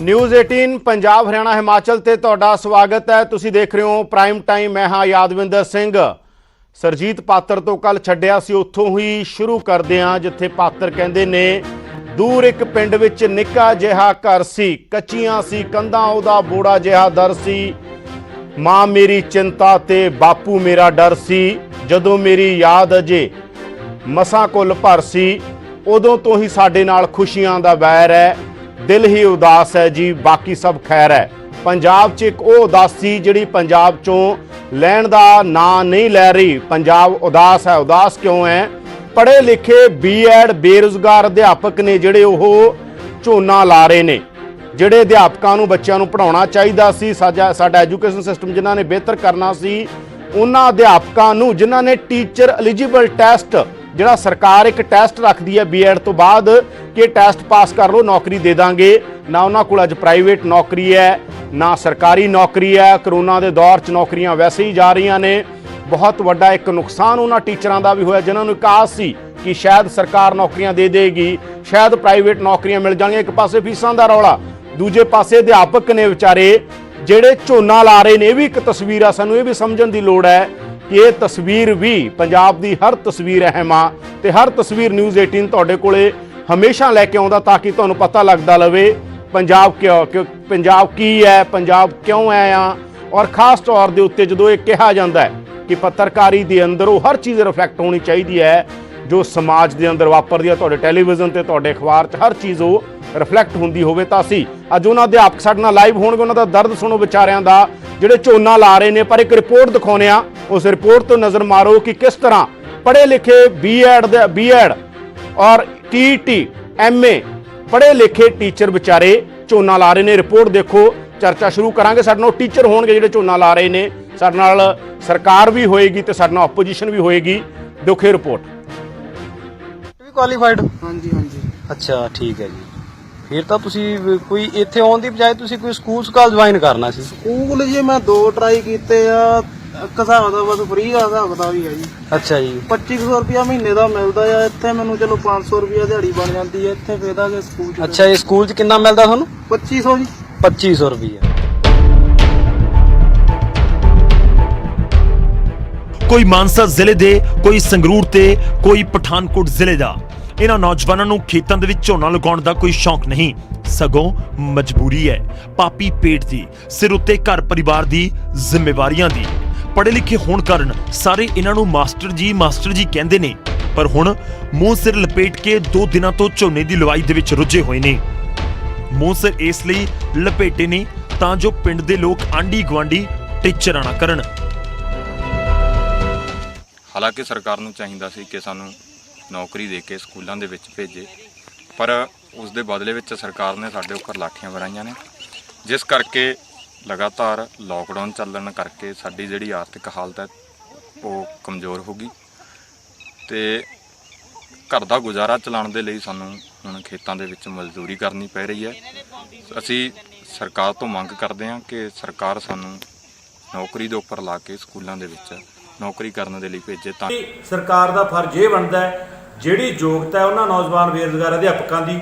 News 18 Punjab Haryana Himachal ते तुहाडा स्वागत है। तुसीं देख रहे हो प्राइम टाइम। मैं हाँ यादविंदर सिंह। सरजीत पात्र तो कल छड्डिया सी, उत्थों ही शुरू करदे हां जिथे पात्र कहंदे ने दूर एक पिंड विच निक्का जिहा घर सी, कच्चियां सी कंधां उहदा बोड़ा जिहा दर सी, मां मेरी चिंता ते बापू मेरा डर सी, जदों मेरी याद अजे मसां कुल भर सी, उदों तो ही साडे नाल खुशियां दा वैर है, दिल ही उदास है जी बाकी सब खैर है। पंजाब च एक वो उदासी जिहड़ी पंजाब चों लैण दा नां नहीं लै रही। पंजाब उदास है। उदास क्यों है? पढ़े लिखे बीएड बेरोजगार अध्यापक ने जिहड़े ओह झोना ला रहे ने। जिहड़े अध्यापकां नूं बच्चिआं नूं पढ़ाउणा चाहीदा सी, साडा एजुकेशन सिस्टम जिन्हां ने बेहतर करना सी, उन्हां अध्यापकां नूं जिन्हां ने टीचर एलिजिबल टैसट जिहड़ा सरकार एक टैसट रखती है बीएड तो बाद कि टैसट पास कर लो नौकरी दे देंगे, ना उन्हां कोल अज प्राइवेट नौकरी है ना सरकारी नौकरी है। करोना के दौर च नौकरियां वैसे ही जा रही ने। बहुत वड्डा एक नुकसान उन्हां टीचरां दा भी होया जिन्हां नूं एक आस सी कि शायद सरकार नौकरियां दे देगी, शायद प्राइवेट नौकरियां मिल जाणगियां। एक पासे फीसां दा रौला, दूजे पासे अध्यापक ने विचारे जिहड़े झोना ला रहे ने। ये भी एक तस्वीर आ, सानूं ये भी समझण दी लोड़ है कि ये तस्वीर भी पंजाब की हर तस्वीर अहम आ ते हर तस्वीर न्यूज़ 18 तुहाडे कोले हमेशा लैके आउंदा ताकि तुहानूं पता लगदा लवे पंजाब पंजाब की है, पंजाब क्यों है आ। और खास तौर के उत्ते जदों ये कहा जाता है कि पत्रकारी के अंदर वो हर चीज़ रिफ्लैक्ट होनी चाहिए है जो समाज के अंदर वापरदी है। तुहाडे टैलीविजन ते तुहाडे अखबार च हर चीज़ वो रिफ्लैक्ट होंदी होवे तां असीं अज उन्हां अध्यापक साडे नाल लाइव होणगे, उन्हां दा दर्द सुणो विचारियां दा जिहड़े झोना ला रहे ने। पर एक रिपोर्ट दिखाउने आ, उस रिपोर्ट तो नज़र मारो कि किस तरह पढ़े लिखे बीएड और टीटी एमए पढ़े लिखे टीचर विचारे झोना ला रहे ने। रिपोर्ट देखो, चर्चा शुरू करांगे। साडे नाल टीचर होणगे जिहड़े झोना ला रहे ने, साडे नाल सरकार भी होएगी ते साडे नाल ओपोजिशन भी होएगी। देखो रिपोर्ट। क्वालीफाइड? हाँ जी हाँ जी। अच्छा ठीक है जी। फिर तो ਤੁਸੀਂ ਕੋਈ ਇੱਥੇ ਆਉਣ ਦੀ ਬਜਾਏ ਤੁਸੀਂ ਕੋਈ ਸਕੂਲ ਜੁਆਇਨ ਕਰਨਾ ਸੀ। ਸਕੂਲ ਜੀ ਮੈਂ 2 ਟਰਾਈ ਕੀਤੇ ਆ, ਇੱਕ ਹਿਸਾਬ ਦਾ ਬਸ ਫ੍ਰੀ ਦਾ ਹਿਸਾਬ ਦਾ ਵੀ ਹੈ ਜੀ। ਅੱਛਾ ਜੀ। 2500 ਰੁਪਿਆ ਮਹੀਨੇ ਦਾ ਮਿਲਦਾ ਆ। ਇੱਥੇ ਮੈਨੂੰ ਚਲੋ 500 ਰੁਪਿਆ ਦਿਹਾੜੀ ਬਣ ਜਾਂਦੀ ਹੈ। ਇੱਥੇ ਫੇਦਾ ਕਿ ਸਕੂਲ ਚ। ਅੱਛਾ, ਇਹ ਸਕੂਲ ਚ ਕਿੰਨਾ ਮਿਲਦਾ ਤੁਹਾਨੂੰ? 2500 ਜੀ। 2500 ਰੁਪਏ। कोई मानसा जिले दे, कोई संगरूर ते, कोई पठानकोट जिले दा। इन्हां नौजवानों नूं खेतां दे विच झोना लगाउण दा कोई शौक नहीं, सगों मजबूरी है। पापी पेट दी, सिर उत्ते घर परिवार दी जिम्मेवारियां दी। पढ़े लिखे होण कारण सारे इन्हां नूं मास्टर जी कहंदे ने, पर हुण मूंह सिर लपेट के 2 दिनां तो झोने दी लवाई दे विच रुझे होए ने। मूंह सिर इसलिए लपेटे ने तां जो पिंड दे लोक आंढी गुआंढी टिचरां ना करन। हालांकि सरकार नूं चाहीदा सी कि सानूं नौकरी दे के स्कूलों के भेजे, पर उस दे बदले विच सरकार ने साडे उपर लाठियां वराइयां ने, जिस करके लगातार लॉकडाउन चलण करके साडी जिहड़ी आर्थिक हालत है वो कमज़ोर हो गई ते घर दा गुजारा चलाउण दे लई सानूं हुण खेतां दे विच मजदूरी करनी पै रही है। असीं सरकार तो मंग करदे हां कि सरकार सानूं नौकरी दे उपर ला के स्कूलों दे विच नौकरी करने के लिए भेजे। तां सरकार का फर्ज ये बनता है जिहड़ी योग्यता है उन्हां नौजवान बेरोजगार अध्यापकों की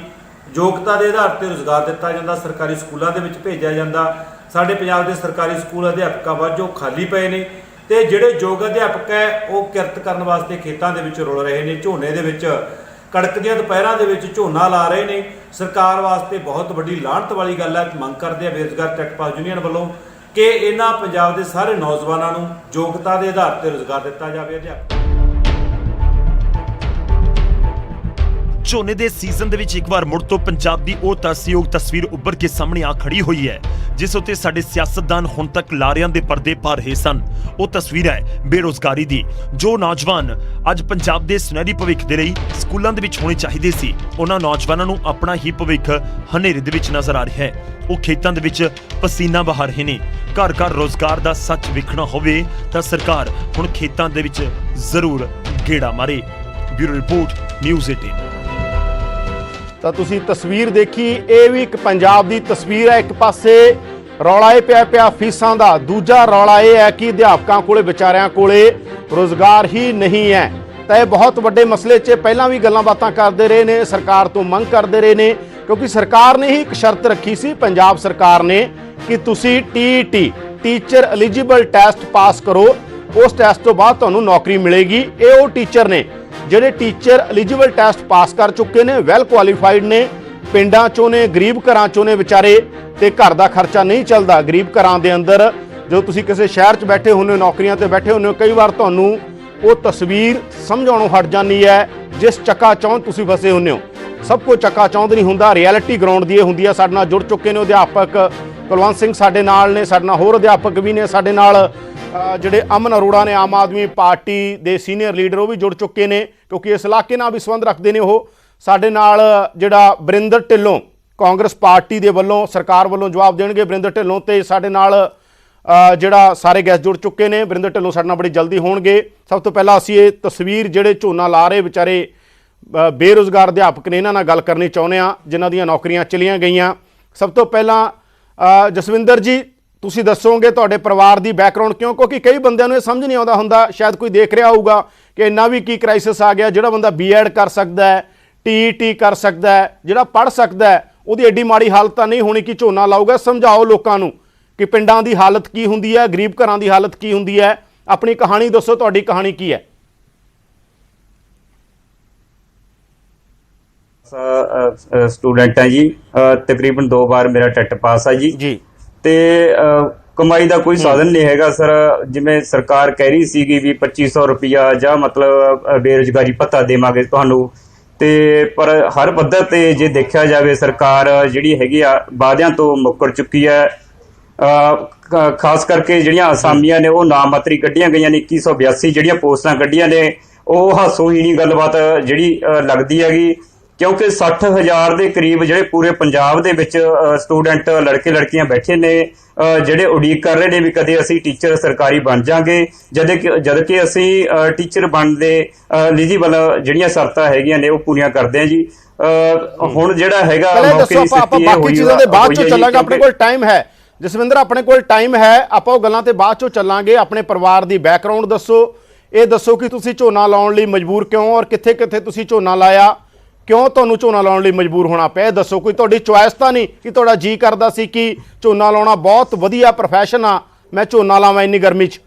योग्यता के आधार पर रोजगार दिता जाता, सरकारी स्कूलों के भेजा जाता। साडे पंजाब के सरकारी स्कूल अध्यापकों वजों खाली पे ने ते जिहड़े योग अध्यापक है वो किरत करने वास्ते खेतों के रुल रहे हैं। झोने दे विच कड़कदियां दुपहरां दे विच झोना ला रहे हैं। सरकार वास्ते बहुत वड्डी लाहनत वाली गल है। मंग करदे आ बेरोजगार टैक्सपास यूनियन वालों कि इन्हां पंजाब के सारे नौजवानों नूं योग्यता के आधार पर रोजगार दिता जाए। अध्यापक झोने दे सीजन दे विच एक बार मुड़ तो पंजाब दी ओह तरसयोग तस्वीर उभर के सामने आ खड़ी हुई है जिस उत्ते साडे सियासतदान हुण तक लारियां दे पर्दे पा रहे सन। ओह तस्वीर है बेरोजगारी दी। जो नौजवान अज पंजाब दे सुनहरी भविख दे लई स्कूलां दे विच होणे चाहीदे सी, उन्हां नौजवानां नूं अपना ही भविख हनेरे दे विच नजर आ रहा है। ਉਹ खेतों ਦੇ ਵਿੱਚ पसीना बहा रहे ने। घर घर रोजगार ਦਾ सच विखਣਾ ਹੋਵੇ ਤਾਂ ਸਰਕਾਰ ਹੁਣ ਖੇਤਾਂ ਦੇ ਵਿੱਚ ਜ਼ਰੂਰ ਗੇੜਾ ਮਾਰੇ। Bureau report news 18। ਤਾਂ ਤੁਸੀਂ ਤਸਵੀਰ ਦੇਖੀ, ਇਹ ਵੀ ਇੱਕ ਪੰਜਾਬ ਦੀ ਤਸਵੀਰ ਹੈ। ਇੱਕ ਪਾਸੇ ਰੌਲਾ ਇਹ ਪਿਆ ਫੀਸਾਂ ਦਾ, ਦੂਜਾ ਰੌਲਾ ਇਹ ਹੈ ਕਿ ਅਧਿਆਪਕਾਂ ਕੋਲੇ ਵਿਚਾਰਿਆਂ ਕੋਲੇ ਰੋਜ਼ਗਾਰ ਹੀ ਨਹੀਂ ਹੈ। ਤਾਂ ਇਹ ਬਹੁਤ ਵੱਡੇ ਮਸਲੇ 'ਚ ਪਹਿਲਾਂ ਵੀ ਗੱਲਾਂ ਬਾਤਾਂ ਕਰਦੇ ਰਹੇ ਨੇ, ਸਰਕਾਰ ਤੋਂ ਮੰਗ ਕਰਦੇ ਰਹੇ ਨੇ ਕਿਉਂਕਿ ਸਰਕਾਰ ਨੇ ਹੀ ਇੱਕ ਸ਼ਰਤ ਰੱਖੀ ਸੀ, ਪੰਜਾਬ ਸਰਕਾਰ ਨੇ, ਕਿ ਤੁਸੀਂ TET teacher eligible test pass ਕਰੋ, ਉਸ ਟੈਸਟ ਤੋਂ ਬਾਅਦ ਤੁਹਾਨੂੰ ਨੌਕਰੀ ਮਿਲੇਗੀ। ਇਹ ਉਹ ਟੀਚਰ ਨੇ ਜਿਹੜੇ ਟੀਚਰ ਐਲੀਜੀਬਲ ਟੈਸਟ ਪਾਸ ਕਰ ਚੁੱਕੇ ਨੇ, ਵੈਲ ਕੁਆਲੀਫਾਈਡ ਨੇ, ਪਿੰਡਾਂ ਚੋਂ ਨੇ, ਗਰੀਬ ਘਰਾਂ ਚੋਂ ਨੇ ਵਿਚਾਰੇ, ਤੇ ਘਰ ਦਾ ਖਰਚਾ ਨਹੀਂ ਚੱਲਦਾ ਗਰੀਬ ਘਰਾਂ ਦੇ ਅੰਦਰ। ਜਦੋਂ ਤੁਸੀਂ ਕਿਸੇ ਸ਼ਹਿਰ 'ਚ ਬੈਠੇ ਹੁੰਦੇ ਹੋ, ਨੌਕਰੀਆਂ ਤੇ ਬੈਠੇ ਹੁੰਦੇ ਹੋ, ਕਈ ਵਾਰ ਤੁਹਾਨੂੰ ਉਹ ਤਸਵੀਰ ਸਮਝਾਉਣੋਂ ਹਟ ਜਾਂਦੀ ਹੈ ਜਿਸ ਚੱਕਾ ਚੌਂਧ ਤੁਸੀਂ ਫਸੇ ਹੁੰਦੇ ਹੋ। ਸਭ ਕੁਝ ਚੱਕਾ ਚੌਂਧ ਨਹੀਂ ਹੁੰਦਾ, ਰਿਐਲਿਟੀ ਗਰਾਊਂਡ ਦੀ ਇਹ ਹੁੰਦੀ ਹੈ। ਸਾਡੇ ਨਾਲ ਜੁੜ ਚੁੱਕੇ ਨੇ ਅਧਿਆਪਕ ਕੁਲਵੰਤ ਸਿੰਘ ਸਾਡੇ ਨਾਲ ਨੇ, ਸਾਡੇ ਨਾਲ ਹੋਰ ਅਧਿਆਪਕ ਵੀ ਨੇ, ਸਾਡੇ ਨਾਲ ਜਿਹੜੇ ਅਮਨ ਅਰੋੜਾ ਨੇ ਆਮ ਆਦਮੀ ਪਾਰਟੀ ਦੇ ਸੀਨੀਅਰ ਲੀਡਰ, ਉਹ ਵੀ ਜੁੜ ਚੁੱਕੇ ਨੇ ਕਿਉਂਕਿ ਇਸ ਇਲਾਕੇ ਨਾਲ ਵੀ ਸੰਬੰਧ ਰੱਖਦੇ ਨੇ ਉਹ। ਸਾਡੇ ਨਾਲ ਜਿਹੜਾ ਬਰਿੰਦਰ ਢਿੱਲੋਂ ਕਾਂਗਰਸ ਪਾਰਟੀ ਦੇ ਵੱਲੋਂ ਸਰਕਾਰ ਵੱਲੋਂ ਜਵਾਬ ਦੇਣਗੇ ਬਰਿੰਦਰ ਢਿੱਲੋਂ, ਤੇ ਸਾਡੇ ਨਾਲ ਜਿਹੜਾ ਸਾਰੇ ਗੈਸਟ ਜੁੜ ਚੁੱਕੇ ਨੇ। ਬਰਿੰਦਰ ਢਿੱਲੋਂ ਸਾਡੇ ਨਾਲ ਬੜੀ ਜਲਦੀ ਹੋਣਗੇ। ਸਭ ਤੋਂ ਪਹਿਲਾਂ ਅਸੀਂ ਇਹ ਤਸਵੀਰ ਜਿਹੜੇ ਝੋਨਾ ਲਾ ਰਹੇ ਵਿਚਾਰੇ ਬੇਰੁਜ਼ਗਾਰ ਅਧਿਆਪਕ ਨੇ, ਇਹਨਾਂ ਨਾਲ ਗੱਲ ਕਰਨੀ ਚਾਹੁੰਦੇ ਹਾਂ ਜਿਨ੍ਹਾਂ ਦੀਆਂ ਨੌਕਰੀਆਂ ਚਲੀਆਂ ਗਈਆਂ। ਸਭ ਤੋਂ ਪਹਿਲਾਂ ਜਸਵਿੰਦਰ ਜੀ, ਤੁਸੀਂ ਦੱਸੋਗੇ ਤੁਹਾਡੇ ਪਰਿਵਾਰ ਦੀ ਬੈਕਗ੍ਰਾਉਂਡ ਕਿਉਂ? ਕਿਉਂਕਿ ਕਈ ਬੰਦਿਆਂ ਨੂੰ ਇਹ ਸਮਝ ਨਹੀਂ ਆਉਂਦਾ ਹੁੰਦਾ, ਸ਼ਾਇਦ ਕੋਈ ਦੇਖ ਰਿਹਾ ਹੋਊਗਾ ਕਿ ਇੰਨਾ ਵੀ ਕੀ ਕ੍ਰਾਈਸਿਸ ਆ ਗਿਆ, ਜਿਹੜਾ ਬੰਦਾ B.Ed ਕਰ ਸਕਦਾ ਹੈ, TET ਕਰ ਸਕਦਾ ਹੈ, ਜਿਹੜਾ ਪੜ੍ਹ ਸਕਦਾ ਹੈ, ਉਹਦੀ ਐਡੀ ਮਾੜੀ ਹਾਲਤ ਤਾਂ ਨਹੀਂ ਹੋਣੀ ਕਿ ਝੋਨਾ ਲਾਊਗਾ। ਸਮਝਾਓ ਲੋਕਾਂ ਨੂੰ ਕਿ ਪਿੰਡਾਂ ਦੀ ਹਾਲਤ ਕੀ ਹੁੰਦੀ ਹੈ, ਗਰੀਬ ਘਰਾਂ ਦੀ ਹਾਲਤ ਕੀ ਹੁੰਦੀ ਹੈ। ਆਪਣੀ ਕਹਾਣੀ ਦੱਸੋ, ਤੁਹਾਡੀ ਕਹਾਣੀ ਕੀ ਹੈ? ਸਟੂਡੈਂਟ ਹੈ ਜੀ, ਤਕਰੀਬਨ 2 ਵਾਰ ਮੇਰਾ ਟੈਟ ਪਾਸ ਆ ਜੀ। ਤੇ ਕਮਾਈ ਦਾ ਕੋਈ ਸਾਧਨ ਨਹੀਂ ਹੈਗਾ ਸਰ। ਜਿਵੇਂ ਸਰਕਾਰ ਕਹਿ ਰਹੀ ਸੀਗੀ ਵੀ 2500 ਰੁਪਇਆ ਜਾਂ ਮਤਲਬ ਬੇਰੁਜ਼ਗਾਰੀ ਭੱਤਾ ਦੇਵਾਂਗੇ ਤੁਹਾਨੂੰ, ਤੇ ਪਰ ਹਰ ਪੱਧਰ ਤੇ ਜੇ ਦੇਖਿਆ ਜਾਵੇ ਸਰਕਾਰ ਜਿਹੜੀ ਹੈਗੀ ਆ ਵਾਅਦਿਆਂ ਤੋਂ ਮੁੱਕਰ ਚੁੱਕੀ ਹੈ। ਖਾਸ ਕਰਕੇ ਜਿਹੜੀਆਂ ਅਸਾਮੀਆਂ ਨੇ ਉਹ ਨਾਮਾਤਰੀ ਕੱਢੀਆਂ ਗਈਆਂ ਨੇ। 2182 ਜਿਹੜੀਆਂ ਪੋਸਟਾਂ ਕੱਢੀਆਂ ਨੇ ਉਹ ਹਾਸੋਹੀਣੀ ਗੱਲਬਾਤ ਜਿਹੜੀ ਲੱਗਦੀ ਹੈਗੀ, ਕਿਉਂਕਿ 60,000 ਦੇ ਕਰੀਬ ਜਿਹੜੇ ਪੂਰੇ ਪੰਜਾਬ ਦੇ ਵਿੱਚ ਸਟੂਡੈਂਟ ਲੜਕੇ ਲੜਕੀਆਂ ਬੈਠੇ ਨੇ, ਜਿਹੜੇ ਉਡੀਕ ਕਰ ਰਹੇ ਨੇ ਵੀ ਕਦੇ ਅਸੀਂ ਟੀਚਰ ਸਰਕਾਰੀ ਬਣ ਜਾਾਂਗੇ, ਜਦ ਕਿ ਅਸੀਂ ਟੀਚਰ ਬਣਨ ਦੇ ਐਲੀਜੀਬਲ ਜਿਹੜੀਆਂ ਸ਼ਰਤਾਂ ਹੈਗੀਆਂ ਨੇ ਉਹ ਪੂਰੀਆਂ ਕਰਦੇ ਆ ਜੀ। ਹੁਣ ਜਿਹੜਾ ਹੈਗਾ ਬਾਕੀ ਚੀਜ਼ਾਂ ਦੇ ਬਾਅਦ ਚੋਂ ਚੱਲਾਂਗੇ, ਆਪਣੇ ਕੋਲ ਟਾਈਮ ਹੈ ਜਸਵਿੰਦਰ, ਆਪਣੇ ਕੋਲ ਟਾਈਮ ਹੈ, ਆਪਾਂ ਉਹ ਗੱਲਾਂ ਤੇ ਬਾਅਦ ਚੋਂ ਚੱਲਾਂਗੇ। ਆਪਣੇ ਪਰਿਵਾਰ ਦੀ ਬੈਕਗ੍ਰਾਉਂਡ ਦੱਸੋ, ਇਹ ਦੱਸੋ ਕਿ ਤੁਸੀਂ ਝੋਨਾ ਲਾਉਣ ਲਈ ਮਜਬੂਰ ਕਿਉਂ, ਔਰ ਕਿੱਥੇ ਕਿੱਥੇ ਤੁਸੀਂ ਝੋਨਾ ਲਾਇਆ, ਕਿਉਂ ਤੁਹਾਨੂੰ ਝੋਨਾ ਲਾਉਣ ਲਈ ਮਜਬੂਰ ਹੋਣਾ ਪਿਆ, ਇਹ ਦੱਸੋ। ਕੋਈ ਤੁਹਾਡੀ ਚੁਆਇਸ ਤਾਂ ਨਹੀਂ ਕਿ ਤੁਹਾਡਾ ਜੀ ਕਰਦਾ ਸੀ ਕਿ ਝੋਨਾ ਲਾਉਣਾ ਬਹੁਤ ਵਧੀਆ ਪ੍ਰੋਫੈਸ਼ਨ ਆ, ਮੈਂ ਝੋਨਾ ਲਾਵਾਂ ਇੰਨੀ ਗਰਮੀ 'ਚ?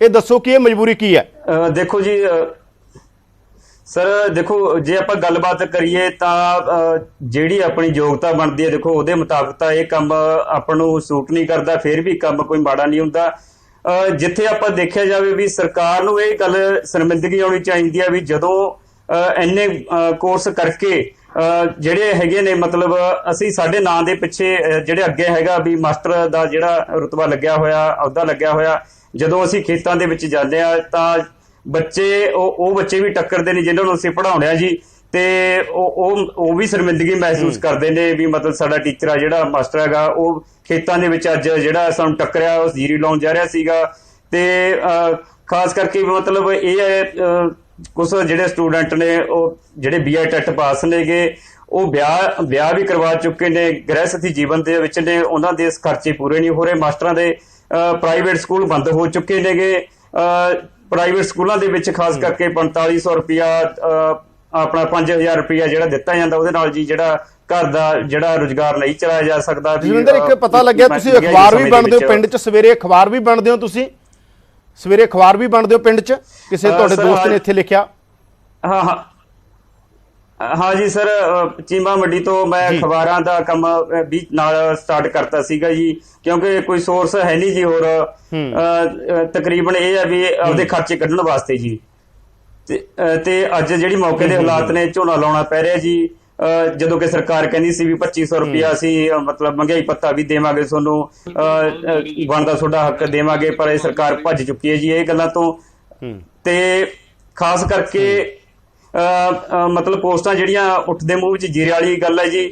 ਇਹ ਦੱਸੋ ਕਿ ਇਹ ਮਜਬੂਰੀ ਕੀ ਹੈ? ਦੇਖੋ ਜੀ ਸਰ, ਦੇਖੋ ਜੇ ਆਪਾਂ ਗੱਲਬਾਤ ਕਰੀਏ ਤਾਂ ਜਿਹੜੀ ਆਪਣੀ ਯੋਗਤਾ ਬਣਦੀ ਹੈ, ਦੇਖੋ ਉਹਦੇ ਮੁਤਾਬਕ ਤਾਂ ਇਹ ਕੰਮ ਆਪਾਂ ਨੂੰ ਸੂਟ ਨਹੀਂ ਕਰਦਾ, ਫਿਰ ਵੀ ਕੰਮ ਕੋਈ ਮਾੜਾ ਨਹੀਂ ਹੁੰਦਾ। ਜਿੱਥੇ ਆਪਾਂ ਦੇਖਿਆ ਜਾਵੇ ਵੀ ਸਰਕਾਰ ਨੂੰ ਇਹ ਗੱਲ ਸ਼ਰਮਿੰਦਗੀ ਆਉਣੀ ਚਾਹੀਦੀ ਹੈ ਵੀ ਜਦੋਂ ਇੰਨੇ ਕੋਰਸ ਕਰਕੇ ਜਿਹੜੇ ਹੈਗੇ ਨੇ, ਮਤਲਬ ਅਸੀਂ ਸਾਡੇ ਨਾਂ ਦੇ ਪਿੱਛੇ ਜਿਹੜੇ ਅੱਗੇ ਹੈਗਾ ਵੀ ਮਾਸਟਰ ਦਾ ਜਿਹੜਾ ਰੁਤਬਾ ਲੱਗਿਆ ਹੋਇਆ, ਅਹੁਦਾ ਲੱਗਿਆ ਹੋਇਆ, ਜਦੋਂ ਅਸੀਂ ਖੇਤਾਂ ਦੇ ਵਿੱਚ ਜਾਂਦੇ ਆ ਤਾਂ ਬੱਚੇ ਉਹ ਬੱਚੇ ਵੀ ਟੱਕਰਦੇ ਨੇ ਜਿਨ੍ਹਾਂ ਨੂੰ ਅਸੀਂ ਪੜ੍ਹਾਉਂਦੇ ਆ ਜੀ, ਤੇ ਉਹ ਵੀ ਸ਼ਰਮਿੰਦਗੀ ਮਹਿਸੂਸ ਕਰਦੇ ਨੇ ਵੀ ਮਤਲਬ ਸਾਡਾ ਟੀਚਰ ਆ ਜਿਹੜਾ ਮਾਸਟਰ ਹੈਗਾ ਉਹ ਖੇਤਾਂ ਦੇ ਵਿੱਚ ਅੱਜ ਜਿਹੜਾ ਸਾਨੂੰ ਟੱਕਰਿਆ, ਉਹ ਜੀਰੀ ਲਾਉਣ ਜਾ ਰਿਹਾ ਸੀਗਾ। ਤੇ ਖਾਸ ਕਰਕੇ ਮਤਲਬ ਇਹ ਹੈ ਕੁਝ ਜਿਹੜੇ ਸਟੂਡੈਂਟ ਨੇ ਉਹ ਜਿਹੜੇ B.Ed ਟੈਟ ਪਾਸ ਨੇਗੇ ਉਹ ਵਿਆਹ ਵੀ ਕਰਵਾ ਚੁੱਕੇ ਨੇ, ਗ੍ਰਹਿਸਥੀ ਜੀਵਨ ਦੇ ਵਿੱਚ ਨੇ, ਉਹਨਾਂ ਦੇ ਖਰਚੇ ਪੂਰੇ ਨਹੀਂ ਹੋ ਰਹੇ। ਮਾਸਟਰਾਂ ਦੇ ਪ੍ਰਾਈਵੇਟ ਸਕੂਲ ਬੰਦ ਹੋ ਚੁੱਕੇ ਨੇਗੇ। ਪ੍ਰਾਈਵੇਟ ਸਕੂਲਾਂ ਦੇ ਵਿੱਚ ਖਾਸ ਕਰਕੇ 4500 ਰੁਪਇਆ ਆਪਣਾ 5000 ਰੁਪਇਆ ਜਿਹੜਾ ਦਿੱਤਾ ਜਾਂਦਾ, ਉਹਦੇ ਨਾਲ ਜੀ ਜਿਹੜਾ ਘਰ ਦਾ ਜਿਹੜਾ ਰੁਜ਼ਗਾਰ ਨਹੀਂ ਚਲਾਇਆ ਜਾ ਸਕਦਾ। ਜਸਵਿੰਦਰ, ਇੱਕ ਪਤਾ ਲੱਗਿਆ ਤੁਸੀਂ ਅਖਬਾਰ ਵੀ ਬਣਦੇ ਹੋ ਪਿੰਡ 'ਚ, ਸਵੇਰੇ ਅਖਬਾਰ ਵੀ ਬਣਦੇ ਹੋ ਤੁਸੀਂ, ਸਵੇਰੇ ਅਖਬਾਰ ਵੀ ਬਣਦੇ ਹੋ ਪਿੰਡ 'ਚ, ਕਿਸੇ ਤੁਹਾਡੇ ਦੋਸਤ ਨੇ ਇੱਥੇ ਲਿਖਿਆ? ਹਾਂ ਜੀ ਸਰ, ਚੀਮਾ ਮੰਡੀ ਤੋਂ ਮੈਂ ਅਖਬਾਰਾਂ ਦਾ ਕੰਮ ਵੀ ਨਾਲ ਸਟਾਰਟ ਕਰਤਾ ਸੀਗਾ ਜੀ, ਕਿਉਂਕਿ ਕੋਈ ਸੋਰਸ ਹੈ ਨਹੀਂ ਜੀ ਹੋਰ। ਤਕਰੀਬਨ ਇਹ ਹੈ ਵੀ ਆਪਦੇ ਖਰਚੇ ਕੱਢਣ ਵਾਸਤੇ ਜੀ। ਤੇ ਅੱਜ ਜਿਹੜੀ ਮੌਕੇ ਦੇ ਹਾਲਾਤ ਨੇ, ਝੋਨਾ ਲਾਉਣਾ ਪੈ ਰਿਹਾ ਜੀ, ਜਦੋਂ ਕਿ ਸਰਕਾਰ ਕਹਿੰਦੀ ਸੀ ਵੀ 2500 ਰੁਪਇਆ ਅਸੀਂ ਮਤਲਬ ਮਹਿੰਗਾਈ ਭੱਤਾ ਵੀ ਦੇਵਾਂਗੇ, ਤੁਹਾਨੂੰ ਬਣਦਾ ਤੁਹਾਡਾ ਹੱਕ ਦੇਵਾਂਗੇ, ਪਰ ਇਹ ਸਰਕਾਰ ਭੱਜ ਚੁੱਕੀ ਹੈ ਜੀ ਇਹ ਗੱਲਾਂ ਤੋਂ। ਤੇ ਖਾਸ ਕਰਕੇ ਮਤਲਬ ਪੋਸਟਾਂ ਜਿਹੜੀਆਂ ਉੱਠਦੇ ਮੂੰਹ ਵਿੱਚ ਜੀਰੇ ਵਾਲੀ ਗੱਲ ਹੈ ਜੀ,